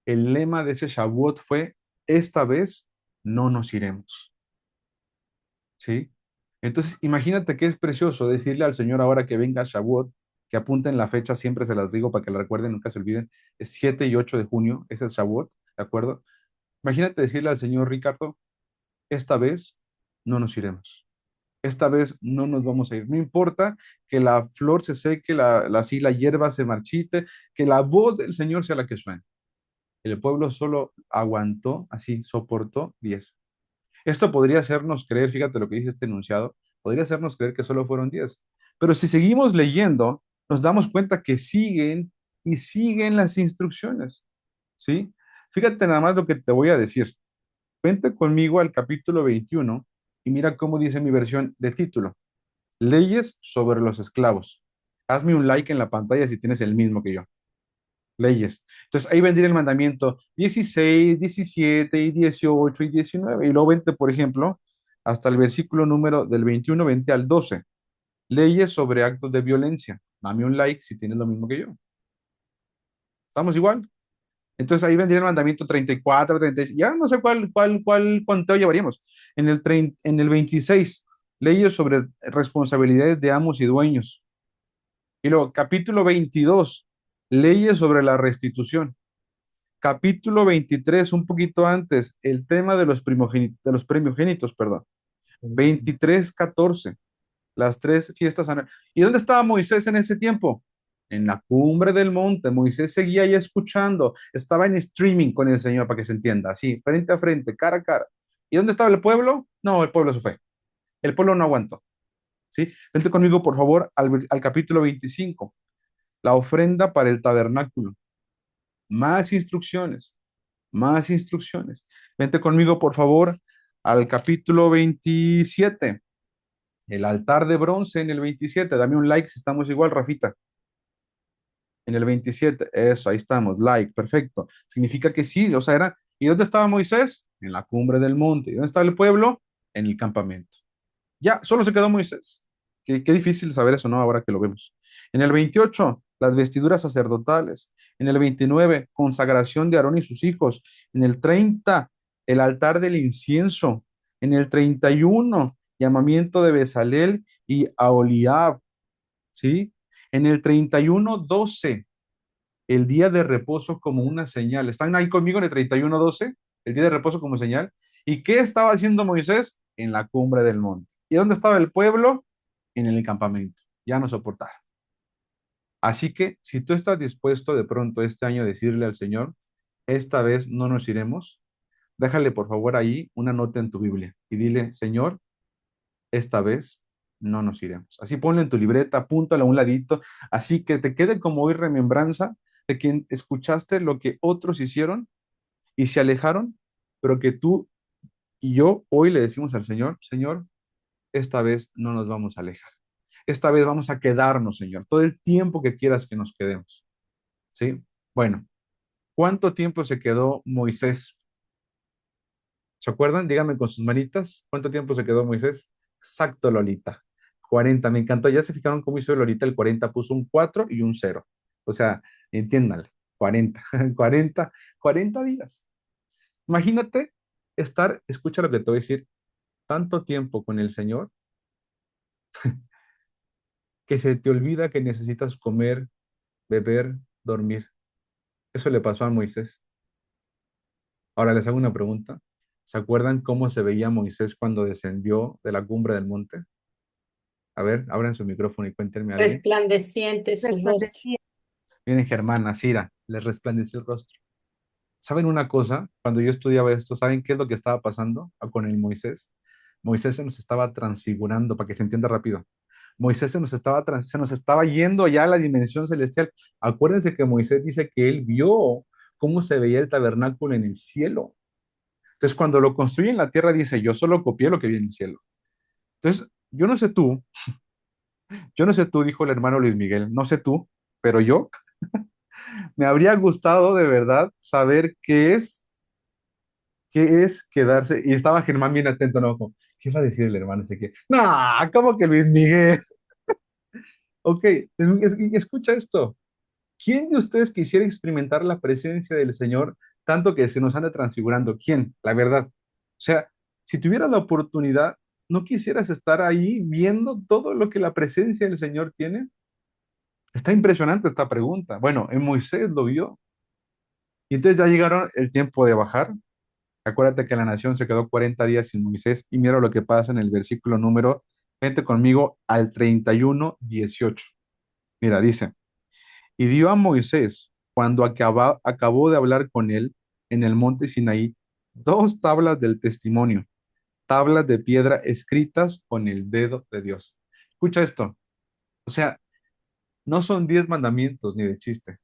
el lema de ese Shavuot fue, esta vez no nos iremos. ¿Sí? Entonces, imagínate que es precioso decirle al Señor ahora que venga Shavuot, que apunten la fecha, siempre se las digo para que la recuerden, nunca se olviden, es 7 y 8 de junio, ese es Shavuot, ¿de acuerdo? Imagínate decirle al Señor, Ricardo, esta vez no nos iremos, esta vez no nos vamos a ir, no importa que la flor se seque, así la hierba se marchite, que la voz del Señor sea la que suene. El pueblo solo aguantó, así, soportó 10. Esto podría hacernos creer, fíjate lo que dice este enunciado, podría hacernos creer que solo fueron 10. Pero si seguimos leyendo, nos damos cuenta que siguen y siguen las instrucciones, ¿sí? Fíjate nada más lo que te voy a decir. Vente conmigo al capítulo 21 y mira cómo dice mi versión de título. Leyes sobre los esclavos. Hazme un like en la pantalla si tienes el mismo que yo. Leyes. Entonces ahí vendría el mandamiento 16, 17 y 18 y 19. Y luego vente, por ejemplo, hasta el versículo número del 21, vente al 12. Leyes sobre actos de violencia. Dame un like si tienes lo mismo que yo. ¿Estamos igual? Entonces ahí vendría el mandamiento 34, 35, ya no sé cuál conteo llevaríamos. En el 26, leyes sobre responsabilidades de amos y dueños. Y luego, capítulo 22, leyes sobre la restitución. Capítulo 23, un poquito antes, el tema de los primogénitos, perdón. 23:14, las tres fiestas anuales. ¿Y dónde estaba Moisés en ese tiempo? En la cumbre del monte. Moisés seguía ahí escuchando, estaba en streaming con el Señor para que se entienda, así, frente a frente, cara a cara. ¿Y dónde estaba el pueblo? No, el pueblo se fue. El pueblo no aguantó. ¿Sí? Vente conmigo, por favor, al capítulo 25, la ofrenda para el tabernáculo. Más instrucciones, más instrucciones. Vente conmigo, por favor, al capítulo 27, el altar de bronce en el 27. Dame un like si estamos igual, Rafita. En el 27, eso, ahí estamos, like, perfecto. Significa que sí, o sea, era. ¿Y dónde estaba Moisés? En la cumbre del monte. ¿Y dónde estaba el pueblo? En el campamento. Ya, solo se quedó Moisés. Qué difícil saber eso, ¿no? Ahora que lo vemos. En el 28, las vestiduras sacerdotales. En el 29, consagración de Aarón y sus hijos. En el 30, el altar del incienso. En el 31, llamamiento de Bezalel y Aholiab, ¿sí? En el 31:12, el día de reposo como una señal. ¿Están ahí conmigo en el 31:12? El día de reposo como señal. ¿Y qué estaba haciendo Moisés? En la cumbre del monte. ¿Y dónde estaba el pueblo? En el campamento. Ya no soportaron. Así que si tú estás dispuesto de pronto este año a decirle al Señor, esta vez no nos iremos, déjale por favor ahí una nota en tu Biblia y dile, Señor, esta vez no nos iremos. Así ponle en tu libreta, apúntalo a un ladito, así que te quede como hoy remembranza de quien escuchaste lo que otros hicieron y se alejaron, pero que tú y yo hoy le decimos al Señor, Señor, esta vez no nos vamos a alejar. Esta vez vamos a quedarnos, Señor, todo el tiempo que quieras que nos quedemos. ¿Sí? Bueno, ¿cuánto tiempo se quedó Moisés? ¿Se acuerdan? Díganme con sus manitas, ¿cuánto tiempo se quedó Moisés? Exacto, Lolita. 40, me encantó. Ya se fijaron cómo hizo Lolita el 40, puso un 4 y un 0. O sea, entiéndanle, 40, 40, 40 días. Imagínate estar, escucha lo que te voy a decir, tanto tiempo con el Señor que se te olvida que necesitas comer, beber, dormir. Eso le pasó a Moisés. Ahora les hago una pregunta. ¿Se acuerdan cómo se veía Moisés cuando descendió de la cumbre del monte? A ver, abran su micrófono y cuéntenme algo. Resplandeciente su rostro. Resplandecía. Miren, Germán, Cira, les resplandeció el rostro. ¿Saben una cosa? Cuando yo estudiaba esto, ¿saben qué es lo que estaba pasando con el Moisés? Moisés se nos estaba transfigurando, para que se entienda rápido. Moisés se nos estaba yendo ya a la dimensión celestial. Acuérdense que Moisés dice que él vio cómo se veía el tabernáculo en el cielo. Entonces, cuando lo construye en la tierra, dice, yo solo copié lo que vi en el cielo. Entonces, yo no sé tú, dijo el hermano Luis Miguel, no sé tú, pero yo me habría gustado de verdad saber qué es quedarse. Y estaba Germán bien atento, ¿no? Como, ¿qué va a decir el hermano? Ese que, no, ¿cómo que Luis Miguel? Ok, escucha esto. ¿Quién de ustedes quisiera experimentar la presencia del Señor tanto que se nos anda transfigurando? ¿Quién? La verdad. O sea, si tuvieras la oportunidad, ¿no quisieras estar ahí viendo todo lo que la presencia del Señor tiene? Está impresionante esta pregunta. Bueno, en Moisés lo vio. Y entonces ya llegaron el tiempo de bajar. Acuérdate que la nación se quedó 40 días sin Moisés y mira lo que pasa en el versículo número, vente conmigo al 31:18. Mira, dice, y dio a Moisés, cuando acabó de hablar con él en el monte Sinaí, dos tablas del testimonio, tablas de piedra escritas con el dedo de Dios. Escucha esto. O sea, no son 10 mandamientos ni de chiste.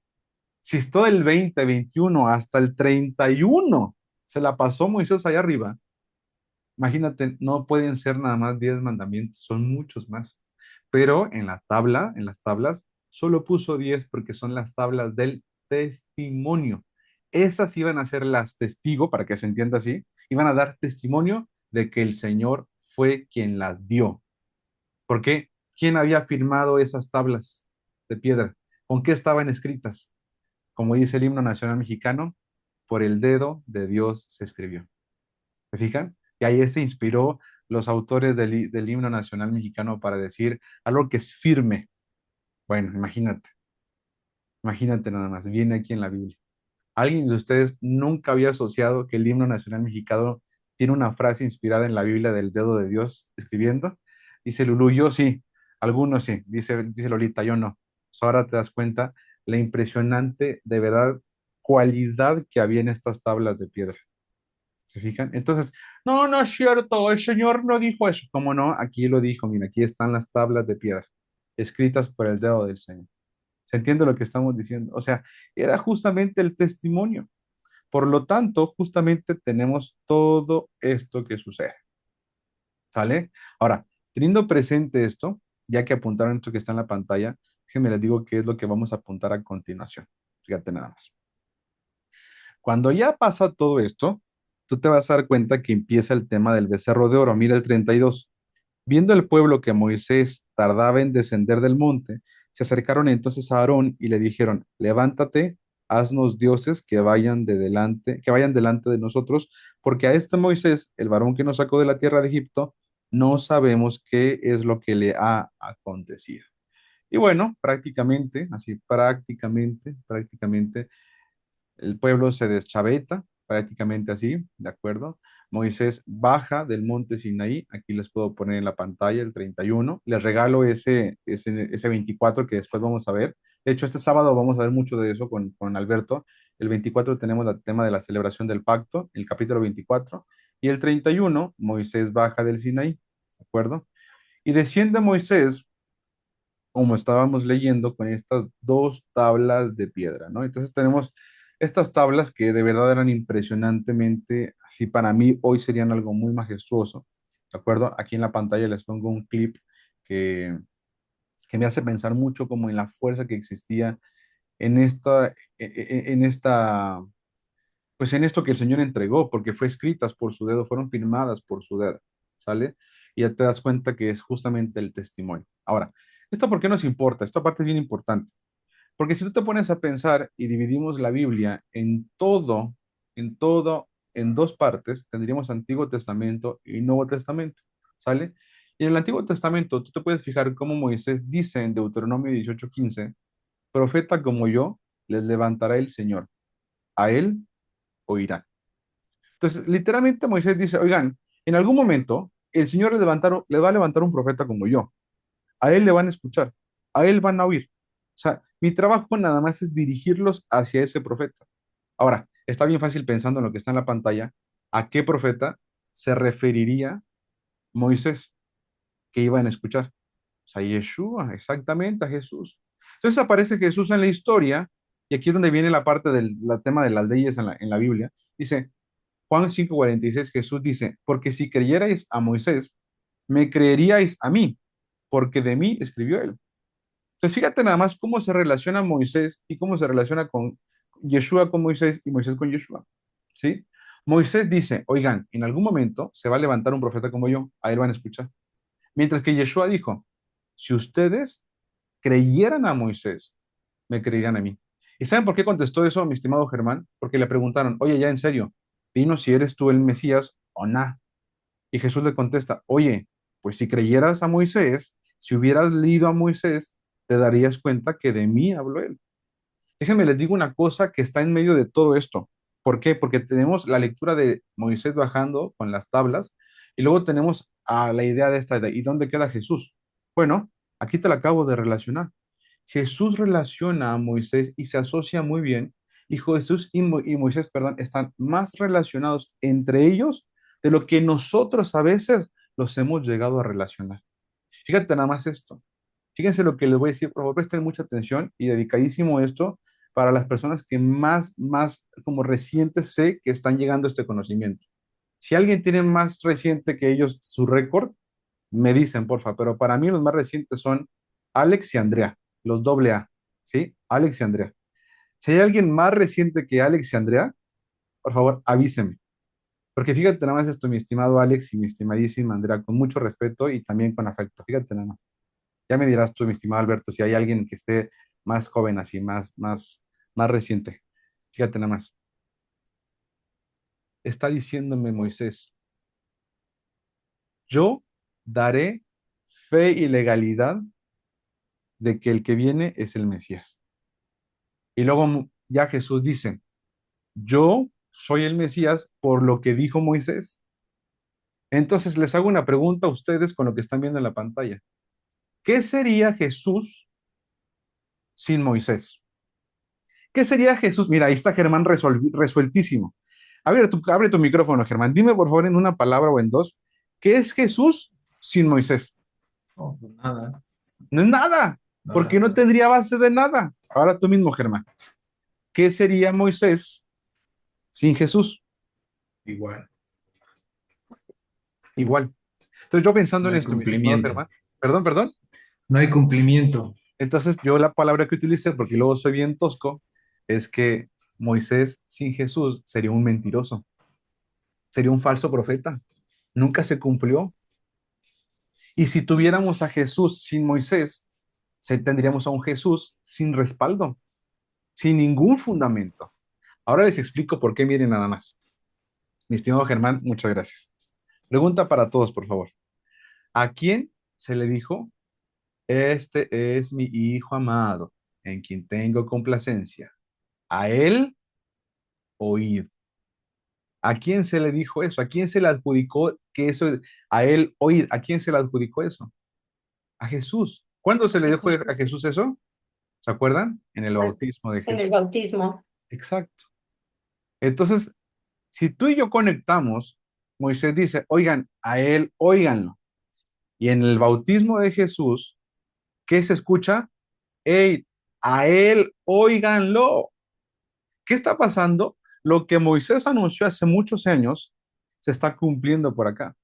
Si es todo el 20, 21 hasta el 31 se la pasó Moisés allá arriba, imagínate, no pueden ser nada más 10 mandamientos, son muchos más. Pero en la tabla, en las tablas, solo puso 10 porque son las tablas del testimonio. Esas iban a ser las testigo, para que se entienda así, iban a dar testimonio de que el Señor fue quien las dio. ¿Por qué? ¿Quién había firmado esas tablas de piedra? ¿Con qué estaban escritas? Como dice el himno nacional mexicano, por el dedo de Dios se escribió. ¿Se fijan? Y ahí se inspiró los autores del himno nacional mexicano para decir algo que es firme. Bueno, imagínate nada más, viene aquí en la Biblia. ¿Alguien de ustedes nunca había asociado que el himno nacional mexicano tiene una frase inspirada en la Biblia del dedo de Dios escribiendo? Dice Lulú, yo sí, algunos sí, dice Lolita, yo no. So, ahora te das cuenta la impresionante, de verdad, cualidad que había en estas tablas de piedra. ¿Se fijan? Entonces, no, no es cierto, el Señor no dijo eso. ¿Cómo no? Aquí lo dijo, mira, aquí están las tablas de piedra, escritas por el dedo del Señor. ¿Se entiende lo que estamos diciendo? O sea, era justamente el testimonio. Por lo tanto, justamente tenemos todo esto que sucede. ¿Sale? Ahora, teniendo presente esto, ya que apuntaron esto que está en la pantalla, déjenme les digo qué es lo que vamos a apuntar a continuación. Fíjate nada más. Cuando ya pasa todo esto, tú te vas a dar cuenta que empieza el tema del becerro de oro. Mira el 32. Viendo el pueblo que Moisés tardaba en descender del monte, se acercaron entonces a Aarón y le dijeron, levántate, haznos dioses que vayan delante de nosotros, porque a este Moisés, el varón que nos sacó de la tierra de Egipto, no sabemos qué es lo que le ha acontecido. Y bueno, prácticamente, el pueblo se deschaveta, prácticamente así, ¿de acuerdo? Moisés baja del monte Sinaí, aquí les puedo poner en la pantalla el 31, les regalo ese 24 que después vamos a ver. De hecho, este sábado vamos a ver mucho de eso con Alberto. El 24 tenemos el tema de la celebración del pacto, el capítulo 24, y el 31, Moisés baja del Sinaí, ¿de acuerdo? Y desciende Moisés como estábamos leyendo, con estas dos tablas de piedra, ¿no? Entonces tenemos estas tablas que de verdad eran impresionantemente, así para mí hoy serían algo muy majestuoso, ¿de acuerdo? Aquí en la pantalla les pongo un clip que, que me hace pensar mucho como en la fuerza que existía en esta, pues en esto que el Señor entregó, porque fue escritas por su dedo, fueron firmadas por su dedo, ¿sale? Y ya te das cuenta que es justamente el testimonio. Ahora, ¿esto por qué nos importa? Esta parte es bien importante, porque si tú te pones a pensar y dividimos la Biblia en dos partes, tendríamos Antiguo Testamento y Nuevo Testamento, ¿sale? Y en el Antiguo Testamento tú te puedes fijar cómo Moisés dice en Deuteronomio 18:15, profeta como yo les levantará el Señor, a él oirán. Entonces, literalmente Moisés dice, oigan, en algún momento el Señor le va a levantar un profeta como yo. A él le van a escuchar, a él van a oír. O sea, mi trabajo nada más es dirigirlos hacia ese profeta. Ahora, está bien fácil pensando en lo que está en la pantalla, a qué profeta se referiría Moisés que iban a escuchar. O sea, Yeshua, exactamente, a Jesús. Entonces aparece Jesús en la historia, y aquí es donde viene la parte del tema de las leyes en la Biblia. Dice, Juan 5:46, Jesús dice, porque si creyerais a Moisés, me creeríais a mí, porque de mí escribió él. Entonces, fíjate nada más cómo se relaciona Moisés y cómo se relaciona con Yeshua con Moisés y Moisés con Yeshua. ¿Sí? Moisés dice, oigan, en algún momento se va a levantar un profeta como yo, a él van a escuchar. Mientras que Yeshua dijo, si ustedes creyeran a Moisés, me creerían a mí. ¿Y saben por qué contestó eso, mi estimado Germán? Porque le preguntaron, oye, ya en serio, dinos si eres tú el Mesías o no. Y Jesús le contesta, oye, pues si creyeras a Moisés, si hubieras leído a Moisés, te darías cuenta que de mí habló él. Déjenme les digo una cosa que está en medio de todo esto. ¿Por qué? Porque tenemos la lectura de Moisés bajando con las tablas y luego tenemos a la idea de esta, ¿y dónde queda Jesús? Bueno, aquí te la acabo de relacionar. Jesús relaciona a Moisés y se asocia muy bien, y Jesús y Moisés, perdón, están más relacionados entre ellos de lo que nosotros a veces los hemos llegado a relacionar. Fíjate nada más esto. Fíjense lo que les voy a decir, por favor, presten mucha atención y dedicadísimo esto para las personas que más como recientes sé que están llegando a este conocimiento. Si alguien tiene más reciente que ellos su récord, me dicen, porfa, pero para mí los más recientes son Alex y Andrea, los doble A, ¿sí? Alex y Andrea. Si hay alguien más reciente que Alex y Andrea, por favor, avíseme. Porque fíjate nada más esto, mi estimado Alex y mi estimadísima Andrea, con mucho respeto y también con afecto. Fíjate nada más. Ya me dirás tú, mi estimado Alberto, si hay alguien que esté más joven así, más reciente. Fíjate nada más. está diciéndome Moisés, yo daré fe y legalidad de que el que viene es el Mesías. Y luego ya Jesús dice, yo soy el Mesías por lo que dijo Moisés. Entonces les hago una pregunta a ustedes con lo que están viendo en la pantalla. ¿Qué sería Jesús sin Moisés? ¿Qué sería Jesús? Mira, ahí está Germán resueltísimo. Abre tu micrófono, Germán. Dime, por favor, en una palabra o en dos, ¿qué es Jesús sin Moisés? No, pues nada, No es nada, porque nada. no tendría base de nada. Ahora tú mismo, Germán. ¿Qué sería Moisés sin Jesús? Igual, Igual. Entonces yo pensando no en hay esto, mi estimado cumplimiento. Germán, perdón. No hay cumplimiento. Entonces yo la palabra que utilicé, porque luego soy bien tosco, es que Moisés sin Jesús sería un mentiroso, sería un falso profeta. Nunca se cumplió. Y si tuviéramos a Jesús sin Moisés, tendríamos a un Jesús sin respaldo, sin ningún fundamento. Ahora les explico por qué, miren nada más. Mi estimado Germán, muchas gracias. Pregunta para todos, por favor. ¿A quién se le dijo, este es mi hijo amado, en quien tengo complacencia? A él oíd. ¿A quién se le dijo eso? ¿A quién se le adjudicó que eso, a él oíd? ¿A quién se le adjudicó eso? A Jesús. ¿Cuándo se le dijo a Jesús eso? ¿Se acuerdan? En el bautismo de En el Jesús. bautismo. Exacto. Entonces, si tú y yo conectamos, Moisés dice, oigan, a él, óiganlo. Y en el bautismo de Jesús, ¿qué se escucha? Hey, a él, óiganlo. ¿Qué está pasando? Lo que Moisés anunció hace muchos años se está cumpliendo por acá.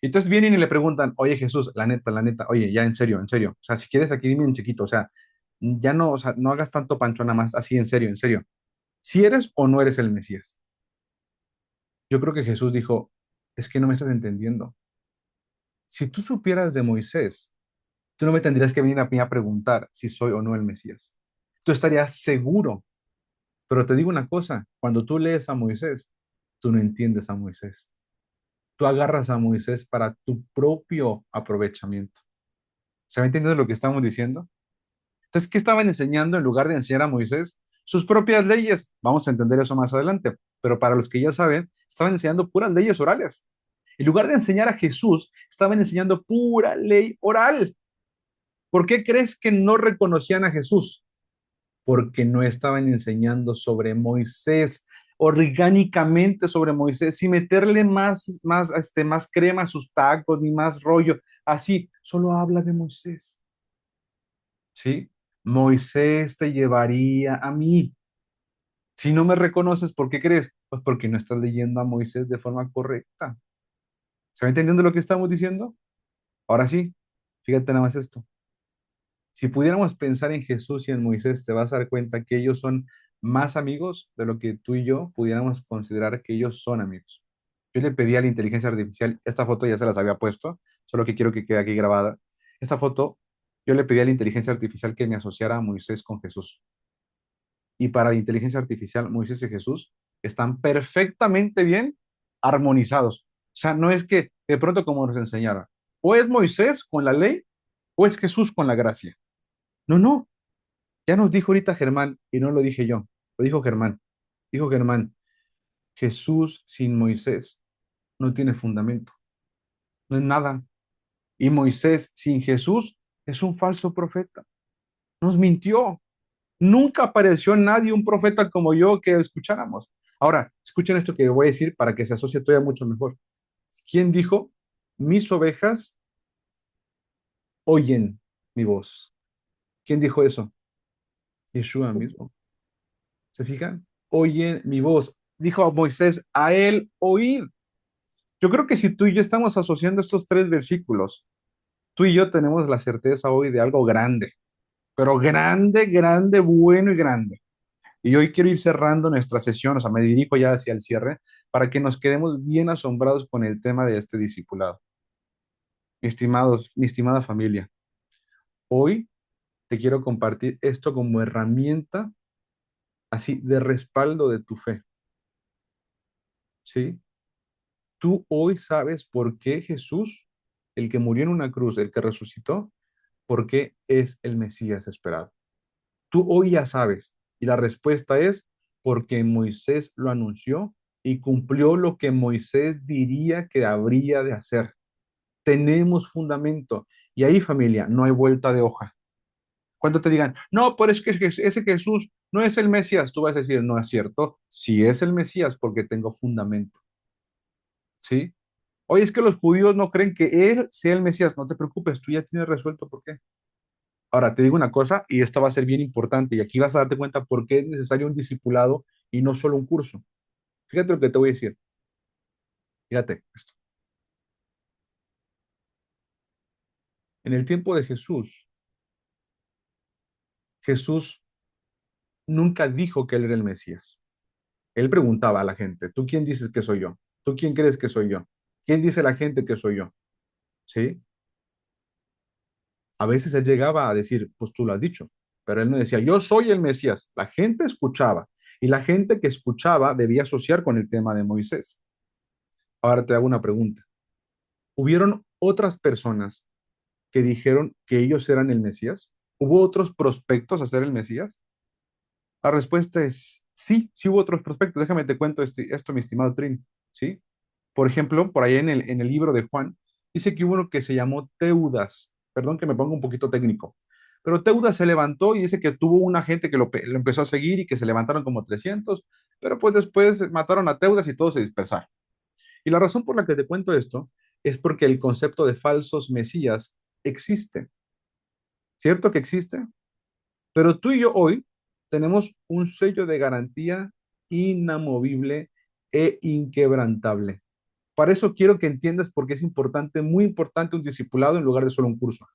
Entonces vienen y le preguntan, oye Jesús, la neta, oye, ya en serio. O sea, si quieres aquí dime en chiquito, o sea, ya no, o sea, no hagas tanto pancho nada más, así en serio, en serio. Si eres o no eres el Mesías. Yo creo que Jesús dijo, es que no me estás entendiendo. Si tú supieras de Moisés, tú no me tendrías que venir a mí a preguntar si soy o no el Mesías. Tú estarías seguro. Pero te digo una cosa, cuando tú lees a Moisés, tú no entiendes a Moisés. Tú agarras a Moisés para tu propio aprovechamiento. ¿Se va entendiendo lo que estamos diciendo? Entonces, ¿qué estaban enseñando en lugar de enseñar a Moisés? Sus propias leyes. Vamos a entender eso más adelante. Pero para los que ya saben, estaban enseñando puras leyes orales. En lugar de enseñar a Jesús, estaban enseñando pura ley oral. ¿Por qué crees que no reconocían a Jesús? Porque no estaban enseñando sobre Moisés, orgánicamente sobre Moisés, sin meterle más crema a sus tacos, ni más rollo. Así, solo habla de Moisés. ¿Sí? Moisés te llevaría a mí. Si no me reconoces, ¿por qué crees? Pues porque no estás leyendo a Moisés de forma correcta. ¿Se va entendiendo lo que estamos diciendo? Ahora sí, fíjate nada más esto. Si pudiéramos pensar en Jesús y en Moisés, te vas a dar cuenta que ellos son más amigos de lo que tú y yo pudiéramos considerar que ellos son amigos. Yo le pedí a la inteligencia artificial, esta foto ya se las había puesto, solo que quiero que quede aquí grabada. Esta foto, yo le pedí a la inteligencia artificial que me asociara a Moisés con Jesús. Y para la inteligencia artificial, Moisés y Jesús están perfectamente bien armonizados. O sea, no es que de pronto como nos enseñaron, o es Moisés con la ley, o es Jesús con la gracia. No, no, ya nos dijo ahorita Germán, y no lo dije yo, lo dijo Germán. Dijo Germán, Jesús sin Moisés no tiene fundamento, no es nada. Y Moisés sin Jesús es un falso profeta. Nos mintió. Nunca apareció nadie, un profeta como yo, que escucháramos. Ahora, escuchen esto que voy a decir para que se asocie todavía mucho mejor. ¿Quién dijo, mis ovejas oyen mi voz? ¿Quién dijo eso? Yeshua mismo. ¿Se fijan? Oyen mi voz. Dijo a Moisés, a él oír. Yo creo que si tú y yo estamos asociando estos tres versículos, tú y yo tenemos la certeza hoy de algo grande, pero grande, grande, bueno y grande. Y hoy quiero ir cerrando nuestra sesión, o sea, me dirijo ya hacia el cierre, para que nos quedemos bien asombrados con el tema de este discipulado. Mi estimada familia, hoy te quiero compartir esto como herramienta así de respaldo de tu fe. ¿sí? Tú hoy sabes por qué Jesús, el que murió en una cruz, el que resucitó, por qué es el Mesías esperado. Tú hoy ya sabes. Y la respuesta es porque Moisés lo anunció y cumplió lo que Moisés diría que habría de hacer. Tenemos fundamento. Y ahí, familia, no hay vuelta de hoja. Cuando te digan, no, pero es que ese Jesús no es el Mesías, tú vas a decir, no es cierto. Si es el Mesías, porque tengo fundamento. ¿Sí? Oye, es que los judíos no creen que él sea el Mesías. No te preocupes, tú ya tienes resuelto por qué. Ahora, te digo una cosa, y esta va a ser bien importante, y aquí vas a darte cuenta por qué es necesario un discipulado y no solo un curso. Fíjate lo que te voy a decir. Fíjate esto. En el tiempo de Jesús, Jesús nunca dijo que él era el Mesías. Él preguntaba a la gente, ¿tú quién dices que soy yo? ¿Tú quién crees que soy yo? ¿Quién dice la gente que soy yo? ¿Sí? A veces él llegaba a decir, pues tú lo has dicho, pero él no decía, yo soy el Mesías. La gente escuchaba y la gente que escuchaba debía asociar con el tema de Moisés. Ahora te hago una pregunta. ¿Hubieron otras personas que dijeron que ellos eran el Mesías? ¿Hubo otros prospectos a ser el Mesías? La respuesta es sí, sí hubo otros prospectos. Déjame te cuento esto, mi estimado Trin, ¿sí? Por ejemplo, por ahí en el libro de Juan, dice que hubo uno que se llamó Teudas. Perdón que me ponga un poquito técnico. Pero Teudas se levantó y dice que tuvo una gente que lo empezó a seguir y que se levantaron como 300, pero pues después mataron a Teudas y todos se dispersaron. Y la razón por la que te cuento esto es porque el concepto de falsos mesías existe. ¿Cierto que existe? Pero tú y yo hoy tenemos un sello de garantía inamovible e inquebrantable. Para eso quiero que entiendas por qué es importante, muy importante un discipulado en lugar de solo un curso.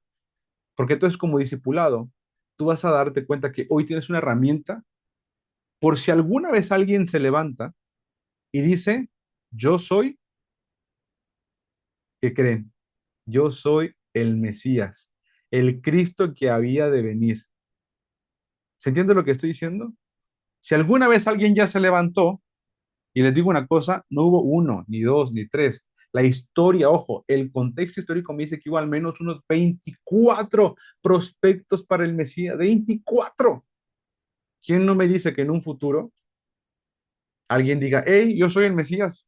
Porque entonces como discipulado, tú vas a darte cuenta que hoy tienes una herramienta por si alguna vez alguien se levanta y dice, yo soy, ¿qué creen? Yo soy el Mesías, el Cristo que había de venir. ¿Se entiende lo que estoy diciendo? Si alguna vez alguien ya se levantó, y les digo una cosa, no hubo uno, ni dos, ni tres. La historia, ojo, el contexto histórico me dice que hubo al menos unos 24 prospectos para el Mesías, 24. ¿Quién no me dice que en un futuro alguien diga, hey, yo soy el Mesías?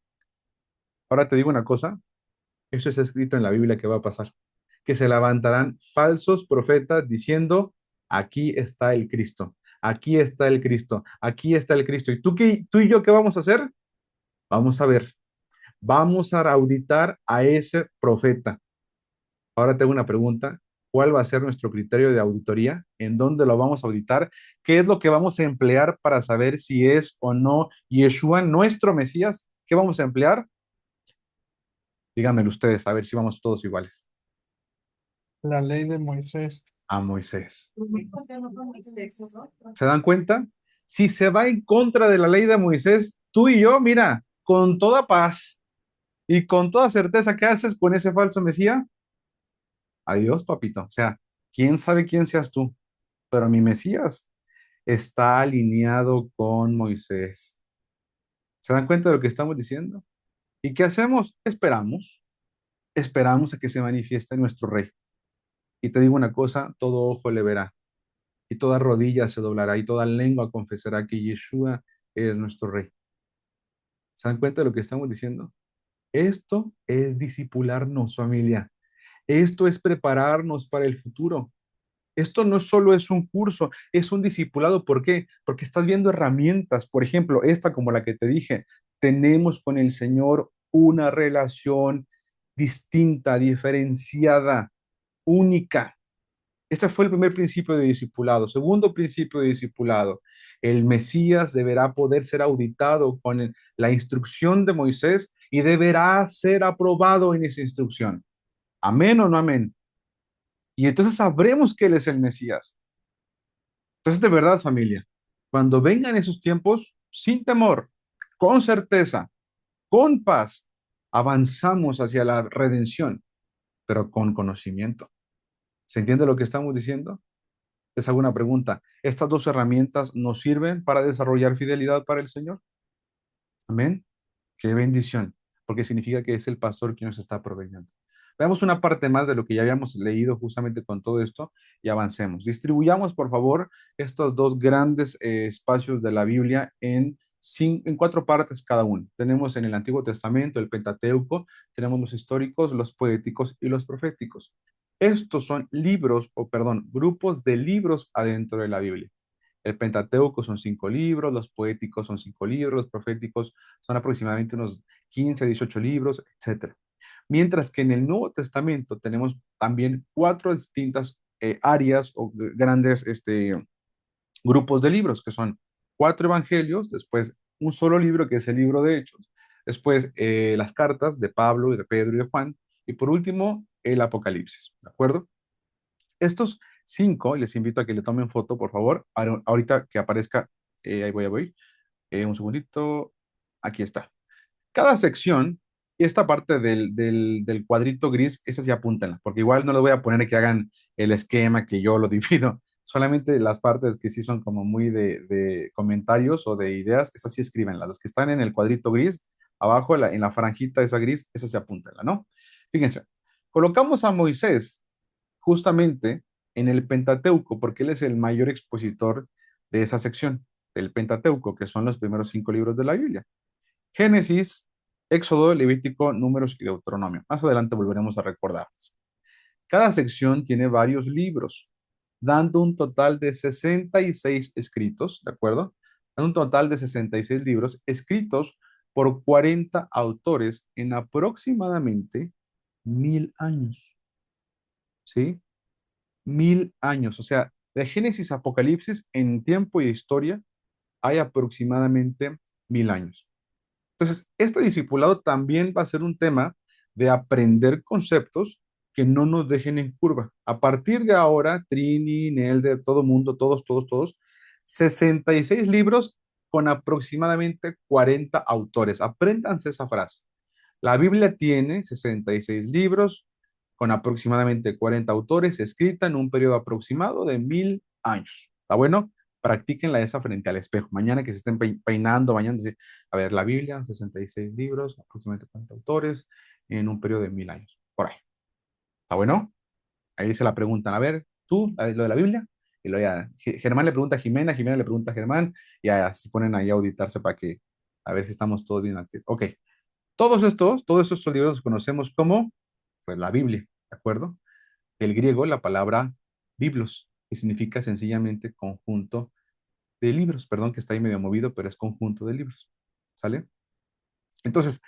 Ahora te digo una cosa, eso está escrito en la Biblia que va a pasar, que se levantarán falsos profetas diciendo, aquí está el Cristo, aquí está el Cristo, aquí está el Cristo. ¿Y tú y yo qué vamos a hacer? Vamos a ver, vamos a auditar a ese profeta. Ahora tengo una pregunta. ¿Cuál va a ser nuestro criterio de auditoría? ¿En dónde lo vamos a auditar? ¿Qué es lo que vamos a emplear para saber si es o no Yeshua nuestro Mesías? ¿Qué vamos a emplear? Díganmelo ustedes, a ver si vamos todos iguales. La ley de Moisés. A Moisés. ¿Se dan cuenta? Si se va en contra de la ley de Moisés, tú y yo, mira, con toda paz y con toda certeza, ¿qué haces con ese falso Mesías? Adiós, papito. O sea, quién sabe quién seas tú, pero mi Mesías está alineado con Moisés. ¿Se dan cuenta de lo que estamos diciendo? ¿Y qué hacemos? Esperamos a que se manifieste nuestro rey. Y te digo una cosa, todo ojo le verá, y toda rodilla se doblará, y toda lengua confesará que Yeshua es nuestro rey. ¿Se dan cuenta de lo que estamos diciendo? Esto es discipularnos, familia. Esto es prepararnos para el futuro. Esto no solo es un curso, es un discipulado. ¿Por qué? Porque estás viendo herramientas. Por ejemplo, esta como la que te dije, tenemos con el Señor una relación distinta, diferenciada, única. Este fue el primer principio de discipulado. Segundo principio de discipulado, el Mesías deberá poder ser auditado con la instrucción de Moisés y deberá ser aprobado en esa instrucción. ¿Amén o no amén? Y entonces sabremos que Él es el Mesías. Entonces, de verdad, familia, cuando vengan esos tiempos, sin temor, con certeza, con paz, avanzamos hacia la redención, pero con conocimiento. ¿Se entiende lo que estamos diciendo? Les hago una pregunta. ¿Estas dos herramientas nos sirven para desarrollar fidelidad para el Señor? Amén. Qué bendición, porque significa que es el pastor quien nos está proveyendo. Veamos una parte más de lo que ya habíamos leído justamente con todo esto y avancemos. Distribuyamos, por favor, estos dos grandes espacios de la Biblia en cuatro partes cada uno. Tenemos en el Antiguo Testamento el Pentateuco, tenemos los históricos, los poéticos y los proféticos. Estos son libros, o perdón, grupos de libros adentro de la Biblia. El Pentateuco son 5 libros, los poéticos son 5 libros, los proféticos son aproximadamente unos 15, 18 libros, etcétera. Mientras que en el Nuevo Testamento tenemos también cuatro distintas áreas o grandes grupos de libros, que son 4 evangelios, después un solo libro que es el libro de Hechos, después las cartas de Pablo y de Pedro y de Juan, y por último el Apocalipsis, ¿de acuerdo? Estos 5, y les invito a que le tomen foto, por favor, ahorita que aparezca, ahí voy, un segundito, aquí está. Cada sección, y esta parte del cuadrito gris, esa sí apúntenla, porque igual no les voy a poner que hagan el esquema que yo lo divido, solamente las partes que sí son como muy de comentarios o de ideas, esas sí escríbenlas. Las que están en el cuadrito gris, abajo en la franjita esa gris, esa sí apúntenla, ¿no? Fíjense, colocamos a Moisés justamente en el Pentateuco, porque él es el mayor expositor de esa sección, del Pentateuco, que son los primeros 5 libros de la Biblia. Génesis, Éxodo, Levítico, Números y Deuteronomio. Más adelante volveremos a recordarlos. Cada sección tiene varios libros, dando un total de 66 escritos, ¿de acuerdo? Dando un total de 66 libros escritos por 40 autores en aproximadamente 1000 años, ¿sí? 1000 años, o sea, de Génesis a Apocalipsis en tiempo y historia hay aproximadamente 1000 años. Entonces, este discipulado también va a ser un tema de aprender conceptos que no nos dejen en curva. A partir de ahora, Trini, Nelder, todo mundo, todos, 66 libros con aproximadamente 40 autores. Apréndanse esa frase. La Biblia tiene 66 libros con aproximadamente 40 autores, escrita en un periodo aproximado de 1000 años. ¿Está bueno? Practíquenla esa frente al espejo. Mañana que se estén peinando, bañándose. A ver, la Biblia, 66 libros, aproximadamente 40 autores, en un periodo de 1000 años. Por ahí. ¿Está bueno? Ahí se la preguntan. A ver, tú, lo de la Biblia. Y luego ya, Germán le pregunta a Jimena, Jimena le pregunta a Germán, y ya se ponen ahí a auditarse para que, a ver si estamos todos bien activos. Ok. Todos estos libros los conocemos como, pues, la Biblia, ¿de acuerdo? Del griego, la palabra biblos, que significa sencillamente conjunto de libros, perdón que está ahí medio movido, pero es conjunto de libros, ¿sale? Entonces,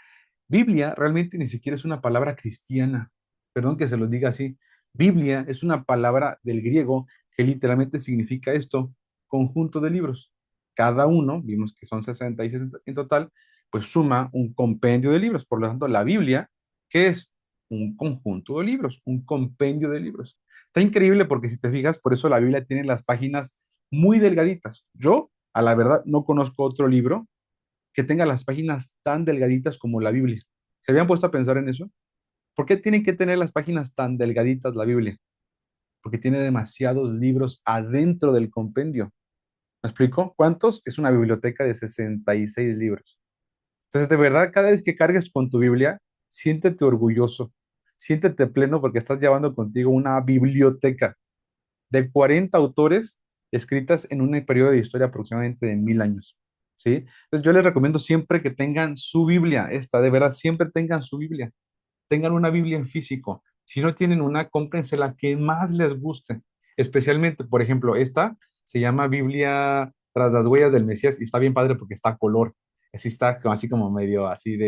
Biblia realmente ni siquiera es una palabra cristiana, perdón que se los diga así. Biblia es una palabra del griego que literalmente significa esto, conjunto de libros. Cada uno, vimos que son 66 en total, pues suma un compendio de libros. Por lo tanto, la Biblia, ¿qué es? Un conjunto de libros, un compendio de libros. Está increíble porque si te fijas, por eso la Biblia tiene las páginas muy delgaditas. Yo, a la verdad, no conozco otro libro que tenga las páginas tan delgaditas como la Biblia. ¿Se habían puesto a pensar en eso? ¿Por qué tienen que tener las páginas tan delgaditas la Biblia? Porque tiene demasiados libros adentro del compendio. ¿Me explico? ¿Cuántos? Es una biblioteca de 66 libros. Entonces, de verdad, cada vez que cargues con tu Biblia, siéntete orgulloso, siéntete pleno porque estás llevando contigo una biblioteca de 40 autores escritas en un periodo de historia aproximadamente de 1000 años. ¿Sí? Entonces yo les recomiendo siempre que tengan su Biblia, de verdad, siempre tengan su Biblia, tengan una Biblia en físico. Si no tienen una, cómprense la que más les guste. Especialmente, por ejemplo, esta se llama Biblia tras las huellas del Mesías y está bien padre porque está a color. Así está así como medio así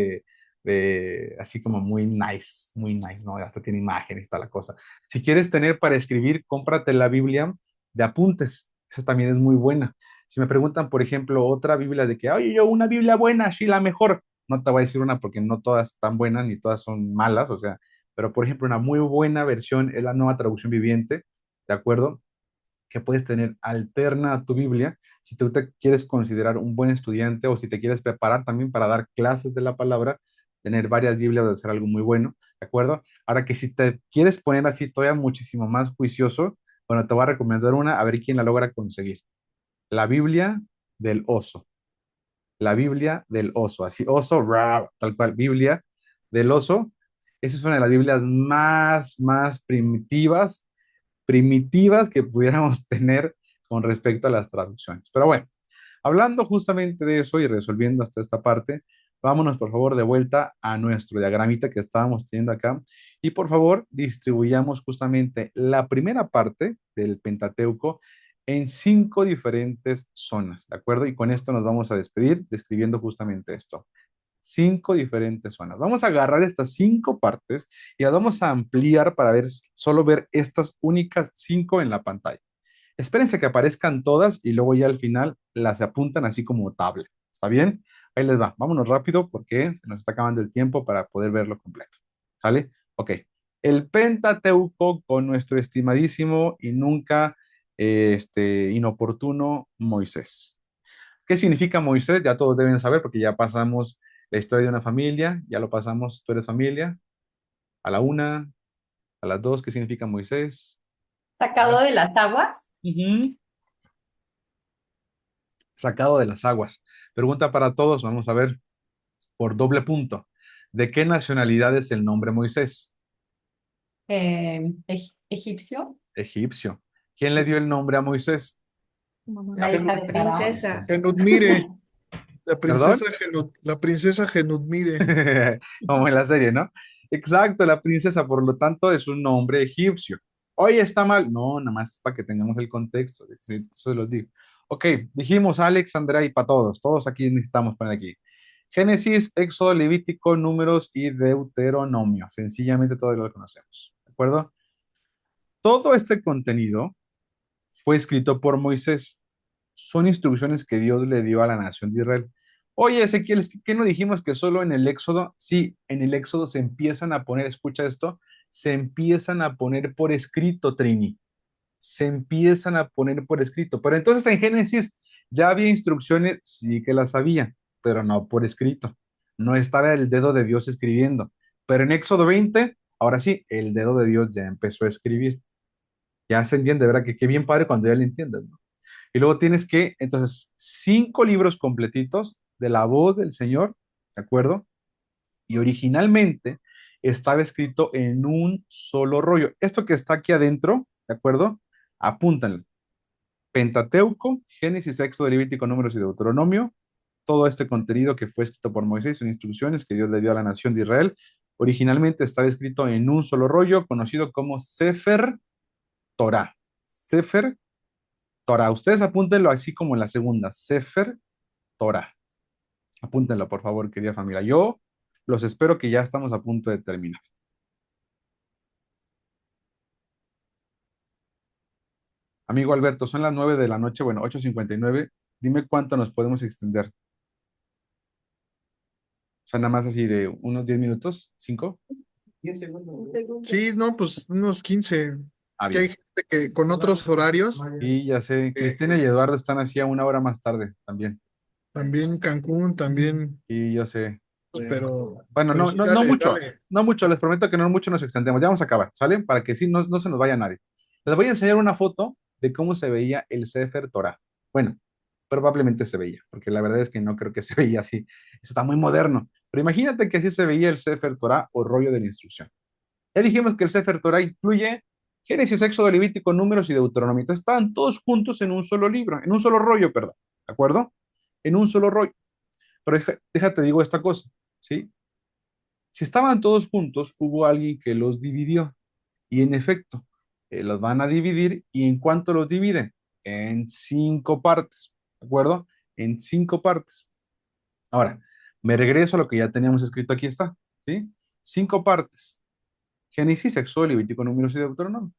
así como muy nice, ¿no? Hasta tiene imágenes y está la cosa. Si quieres tener para escribir, cómprate la Biblia de apuntes. Esa también es muy buena. Si me preguntan, por ejemplo, otra Biblia de que, oye, yo una Biblia buena, sí, la mejor. No te voy a decir una porque no todas están buenas ni todas son malas, o sea, pero por ejemplo, una muy buena versión es la Nueva Traducción Viviente, ¿de acuerdo? Que puedes tener alterna a tu Biblia si tú te quieres considerar un buen estudiante o si te quieres preparar también para dar clases de la palabra, tener varias Biblias de ser algo muy bueno, ¿de acuerdo? Ahora que si te quieres poner así todavía muchísimo más juicioso, bueno, te voy a recomendar una, a ver quién la logra conseguir. La Biblia del oso. La Biblia del oso, así, oso, rar, tal cual, Biblia del oso. Esa es una de las Biblias más primitivas que pudiéramos tener con respecto a las traducciones. Pero bueno, hablando justamente de eso y resolviendo hasta esta parte, vámonos por favor de vuelta a nuestro diagramita que estábamos teniendo acá y por favor distribuyamos justamente la primera parte del Pentateuco en 5 diferentes zonas, ¿de acuerdo? Y con esto nos vamos a despedir describiendo justamente esto. 5 diferentes zonas. Vamos a agarrar estas 5 partes y las vamos a ampliar para ver, solo ver estas únicas 5 en la pantalla. Espérense que aparezcan todas y luego ya al final las apuntan así como tabla. ¿Está bien? Ahí les va. Vámonos rápido porque se nos está acabando el tiempo para poder verlo completo. ¿Sale? Ok. El Pentateuco con nuestro estimadísimo y nunca inoportuno Moisés. ¿Qué significa Moisés? Ya todos deben saber porque ya pasamos la historia de una familia, ya lo pasamos, tú eres familia, a la una, a las dos, ¿qué significa Moisés? Sacado de las aguas. Ujú. Sacado de las aguas. Pregunta para todos, vamos a ver, por doble punto. ¿De qué nacionalidad es el nombre Moisés? Egipcio. Egipcio. ¿Quién le dio el nombre a Moisés? La hija de Faraón. Princesa. Genutmire, ¿Perdón? la princesa Genutmire. Como en la serie, ¿no? Exacto, la princesa, por lo tanto, es un nombre egipcio. Oye, está mal. No, nada más para que tengamos el contexto. Sí, eso lo digo. Ok, dijimos Alex, Andrea y para todos. Todos aquí necesitamos poner aquí. Génesis, Éxodo, Levítico, Números y Deuteronomio. Sencillamente todo lo conocemos. ¿De acuerdo? Todo este contenido fue escrito por Moisés. Son instrucciones que Dios le dio a la nación de Israel. Oye, Ezequiel, ¿qué no dijimos que solo en el Éxodo? Sí, en el Éxodo se empiezan a poner, escucha esto, se empiezan a poner por escrito, Trini. Se empiezan a poner por escrito. Pero entonces en Génesis ya había instrucciones, sí que las había, pero no por escrito. No estaba el dedo de Dios escribiendo. Pero en Éxodo 20, ahora sí, el dedo de Dios ya empezó a escribir. Ya se entiende, ¿verdad? Que qué bien padre cuando ya le entiendes, ¿no? Y luego tienes que, entonces, 5 libros completitos de la voz del Señor, ¿de acuerdo? Y originalmente estaba escrito en un solo rollo. Esto que está aquí adentro, ¿de acuerdo? Apúntanlo. Pentateuco, Génesis, Éxodo, Levítico, Números y Deuteronomio. Todo este contenido que fue escrito por Moisés son instrucciones que Dios le dio a la nación de Israel. Originalmente estaba escrito en un solo rollo, conocido como Sefer Torah. Sefer Torah. Ustedes apúntenlo así como en la segunda. Sefer Torah. Apúntenlo, por favor, querida familia. Yo los espero que ya estamos a punto de terminar. Amigo Alberto, son las 9 de la noche, bueno, 8:59. Dime cuánto nos podemos extender. O sea, nada más así de unos 10 minutos, 5. Sí, no, pues unos 15. Ah, Es que hay bien. gente que con otros horarios, Y ya sé, Cristina y Eduardo están así a una hora más tarde también. también Cancún, también, Y yo sé. Bueno, pero no, sí, no, no dale, mucho, dale. no mucho, les prometo que no mucho nos extendemos. Ya vamos a acabar, ¿sale? Para que sí no se nos vaya nadie. Les voy a enseñar una foto de cómo se veía el Sefer Torah. Bueno, probablemente se veía, porque la verdad es que no creo que se veía así. Eso está muy moderno. Pero imagínate que así se veía el Sefer Torah o rollo de la instrucción. Ya dijimos que el Sefer Torah incluye Génesis, Éxodo, Levítico, Números y Deuteronomio. Entonces, estaban todos juntos en un solo libro, en un solo rollo, perdón. ¿De acuerdo? En un solo rollo. Pero déjate, digo esta cosa, ¿sí? Si estaban todos juntos, hubo alguien que los dividió. Y en efecto, los van a dividir. ¿Y en cuánto los dividen? En 5 partes. ¿De acuerdo? En 5 partes. Ahora, me regreso a lo que ya teníamos escrito aquí está. ¿Sí? 5 partes. Génesis, Éxodo, Levítico, Números y Deuteronomio.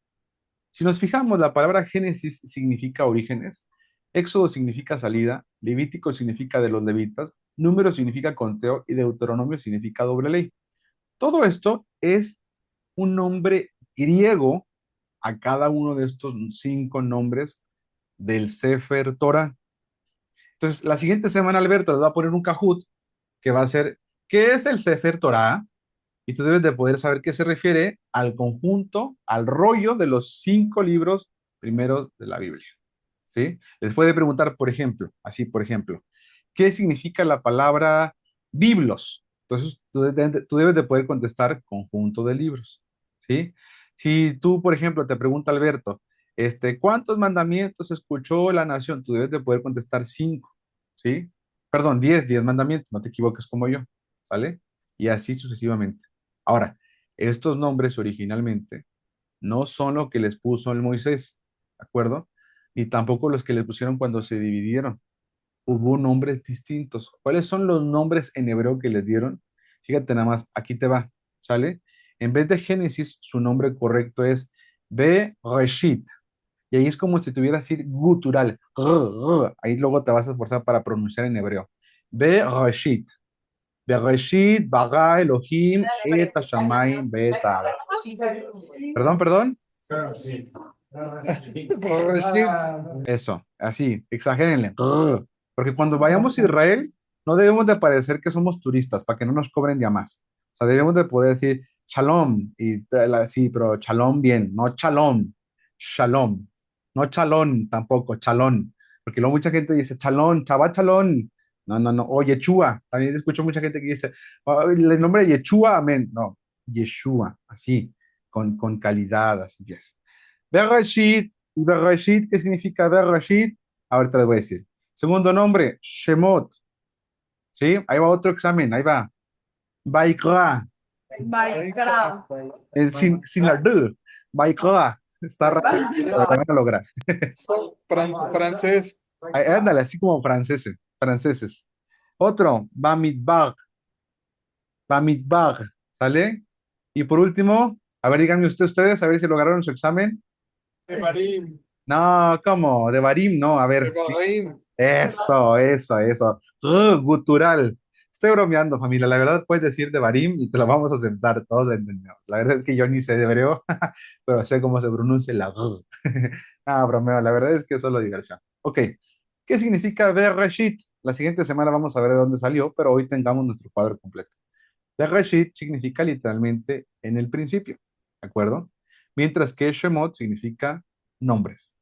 Si nos fijamos, la palabra Génesis significa orígenes, Éxodo significa salida, Levítico significa de los levitas, Números significa conteo y Deuteronomio significa doble ley. Todo esto es un nombre griego a cada uno de estos 5 nombres del Sefer Torah. Entonces, la siguiente semana, Alberto les va a poner un Kahoot que va a ser, ¿qué es el Sefer Torah? Y tú debes de poder saber qué se refiere al conjunto, al rollo de los 5 libros primeros de la Biblia. ¿Sí? Les puede preguntar, por ejemplo, así, por ejemplo, ¿Qué significa la palabra biblos? Entonces, tú debes de poder contestar conjunto de libros, ¿sí? Si tú, por ejemplo, te pregunta Alberto, ¿cuántos mandamientos escuchó la nación? Tú debes de poder contestar 5, ¿sí? Perdón, 10 mandamientos, no te equivoques como yo, ¿sale? Y así sucesivamente. Ahora, estos nombres originalmente no son lo que les puso el Moisés, ¿de acuerdo? Ni tampoco los que les pusieron cuando se dividieron. Hubo nombres distintos. ¿Cuáles son los nombres en hebreo que les dieron? Fíjate nada más, aquí te va, ¿sale? En vez de Génesis, su nombre correcto es Bereshit. Y ahí es como si tuvieras decir gutural. Ahí luego te vas a esforzar para pronunciar en hebreo. Bereshit. Bereshit, Bara, Elohim, Et Hashamayim, Bet Haaretz. Perdón, perdón. Reshit. Eso, así, exagérenle. Porque cuando vayamos a Israel, no debemos de parecer que somos turistas para que no nos cobren ya más. O sea, debemos de poder decir shalom, sí, pero shalom bien, no shalom, shalom, no chalón tampoco, chalón. Porque luego mucha gente dice chalón, chava chalón. No, no, no. O Yeshua. También escucho mucha gente que dice, "Oh, el nombre de Yeshua, amén. No, Yeshua, así, con calidad, así es. Bereshit, y Bereshit, ¿qué significa Bereshit? Ahorita les voy a decir. Segundo nombre, Shemot. ¿Sí? Ahí va otro examen, ahí va. Baikra, Baikra. sin la D. Baikra. Está rápido, pero lo van a lograr. Francés. Ándale, así como franceses, franceses. Otro, Bamidbar. Bamidbar, ¿sale? Y por último, a ver, díganme ustedes, a ver si lograron su examen. Evarim. No, ¿cómo? De Barim, no, a ver. Evarim. Eso. Gutural. Estoy bromeando, familia. La verdad puedes decir de Barim y te lo vamos a aceptar, todos lo entendemos. La verdad es que yo ni sé de hebreo, pero sé cómo se pronuncia la g. Ah, bromeo. La verdad es que es solo diversión. Ok. ¿Qué significa Bereshit? La siguiente semana vamos a ver de dónde salió, pero hoy tengamos nuestro cuadro completo. Bereshit significa literalmente en el principio, ¿de acuerdo? Mientras que Shemot significa nombres.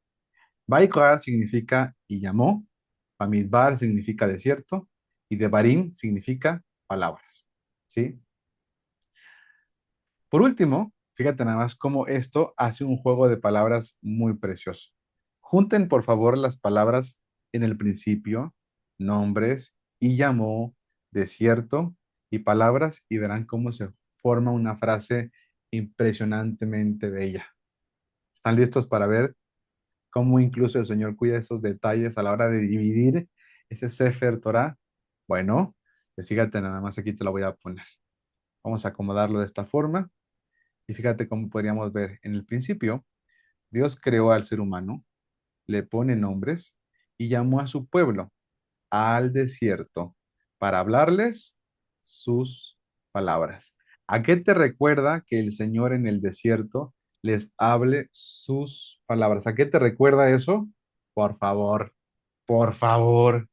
Baikra significa y llamó, Bamidbar significa desierto y Devarim significa palabras. ¿Sí? Por último, fíjate nada más cómo esto hace un juego de palabras muy precioso. Junten por favor las palabras en el principio, nombres y llamó, desierto y palabras y verán cómo se forma una frase impresionantemente bella. ¿Están listos para ver cómo incluso el Señor cuida esos detalles a la hora de dividir ese Sefer Torah? Bueno, pues fíjate, nada más aquí te lo voy a poner. Vamos a acomodarlo de esta forma y fíjate cómo podríamos ver. En el principio, Dios creó al ser humano, le pone nombres y llamó a su pueblo al desierto para hablarles sus palabras. ¿A qué te recuerda que el Señor en el desierto les hable sus palabras? ¿A qué te recuerda eso? Por favor, por favor,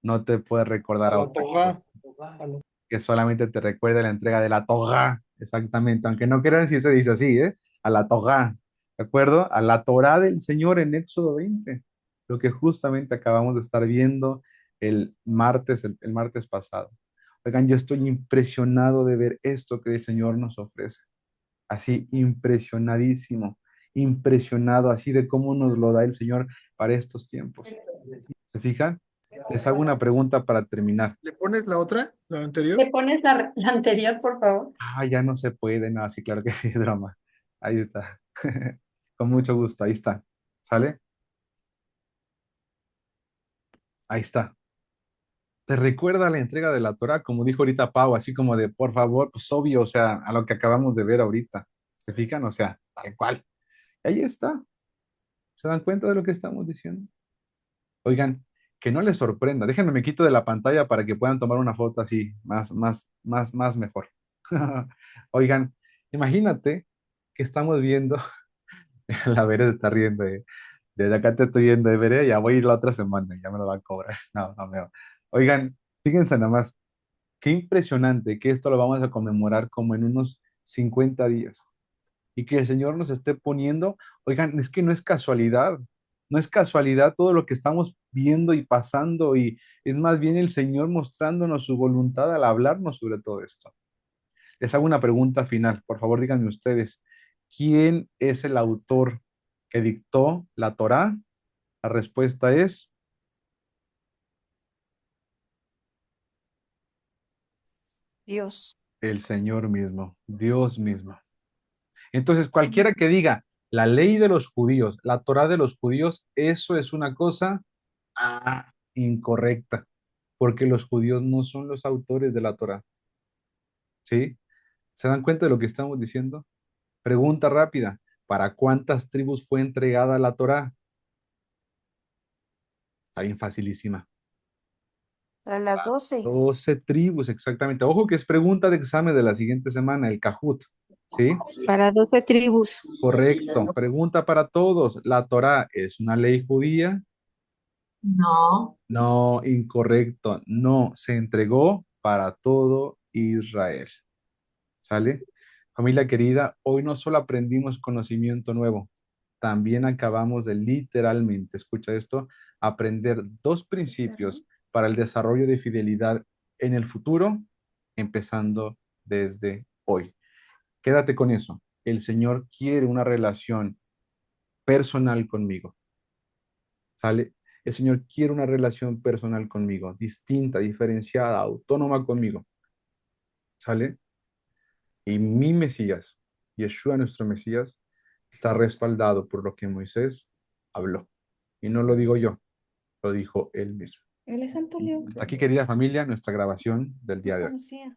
no te puedes recordar a La otra cosa Torá. que solamente te recuerde la entrega de la Torá, exactamente, aunque no crean si se dice así, ¿eh? A la Torá, ¿de acuerdo? A la Torá del Señor en Éxodo 20, lo que justamente acabamos de estar viendo el martes pasado. Oigan, yo estoy impresionado de ver esto que el Señor nos ofrece, así impresionadísimo, impresionado así de cómo nos lo da el Señor para estos tiempos. ¿Se fijan? Les hago una pregunta para terminar. ¿Le pones la otra? ¿La anterior? ¿Le pones la anterior, por favor? Ah, ya no se puede, no, sí, claro que sí, es drama. Ahí está. Con mucho gusto, ahí está. ¿Sale? Ahí está. ¿Te recuerda la entrega de la Torah? Como dijo ahorita Pau, así como de, por favor, pues obvio, o sea, a lo que acabamos de ver ahorita. ¿Se fijan? O sea, tal cual. Ahí está. ¿Se dan cuenta de lo que estamos diciendo? Oigan, que no les sorprenda. Déjenme me quito de la pantalla para que puedan tomar una foto así, más mejor. Oigan, imagínate que estamos viendo. La Veré se está riendo. Desde acá te estoy viendo, Veré. Ya voy a ir la otra semana, ya me lo van a cobrar. No, no me. Oigan, fíjense nada más, qué impresionante que esto lo vamos a conmemorar como en unos 50 días. Y que el Señor nos esté poniendo, oigan, es que no es casualidad. No es casualidad todo lo que estamos viendo y pasando, y es más bien el Señor mostrándonos su voluntad al hablarnos sobre todo esto. Les hago una pregunta final. Por favor, díganme ustedes, ¿quién es el autor que dictó la Torá? La respuesta es Dios. el Señor mismo, Dios mismo. Entonces, cualquiera que diga la ley de los judíos, la Torá de los judíos, eso es una cosa incorrecta, porque los judíos no son los autores de la Torá. ¿Sí? ¿Se dan cuenta de lo que estamos diciendo? Pregunta rápida, ¿para cuántas tribus fue entregada la Torá? Está bien facilísima. Para las 12. 12 tribus, exactamente. Ojo que es pregunta de examen de la siguiente semana, el Cajut. ¿Sí? Para 12 tribus. Correcto. Pregunta para todos. ¿La Torá es una ley judía? No. No, incorrecto. No, se entregó para todo Israel. ¿Sale? Familia querida, hoy no solo aprendimos conocimiento nuevo, también acabamos de literalmente, escucha esto, aprender dos principios para el desarrollo de fidelidad en el futuro, empezando desde hoy. Quédate con eso. El Señor quiere una relación personal conmigo. ¿Sale? El Señor quiere una relación personal conmigo, distinta, diferenciada, autónoma conmigo. ¿Sale? Y mi Mesías, Yeshua nuestro Mesías, está respaldado por lo que Moisés habló. Y no lo digo yo, lo dijo él mismo. Él es Santo León. Hasta aquí, querida familia, nuestra grabación del día de hoy. Conocía.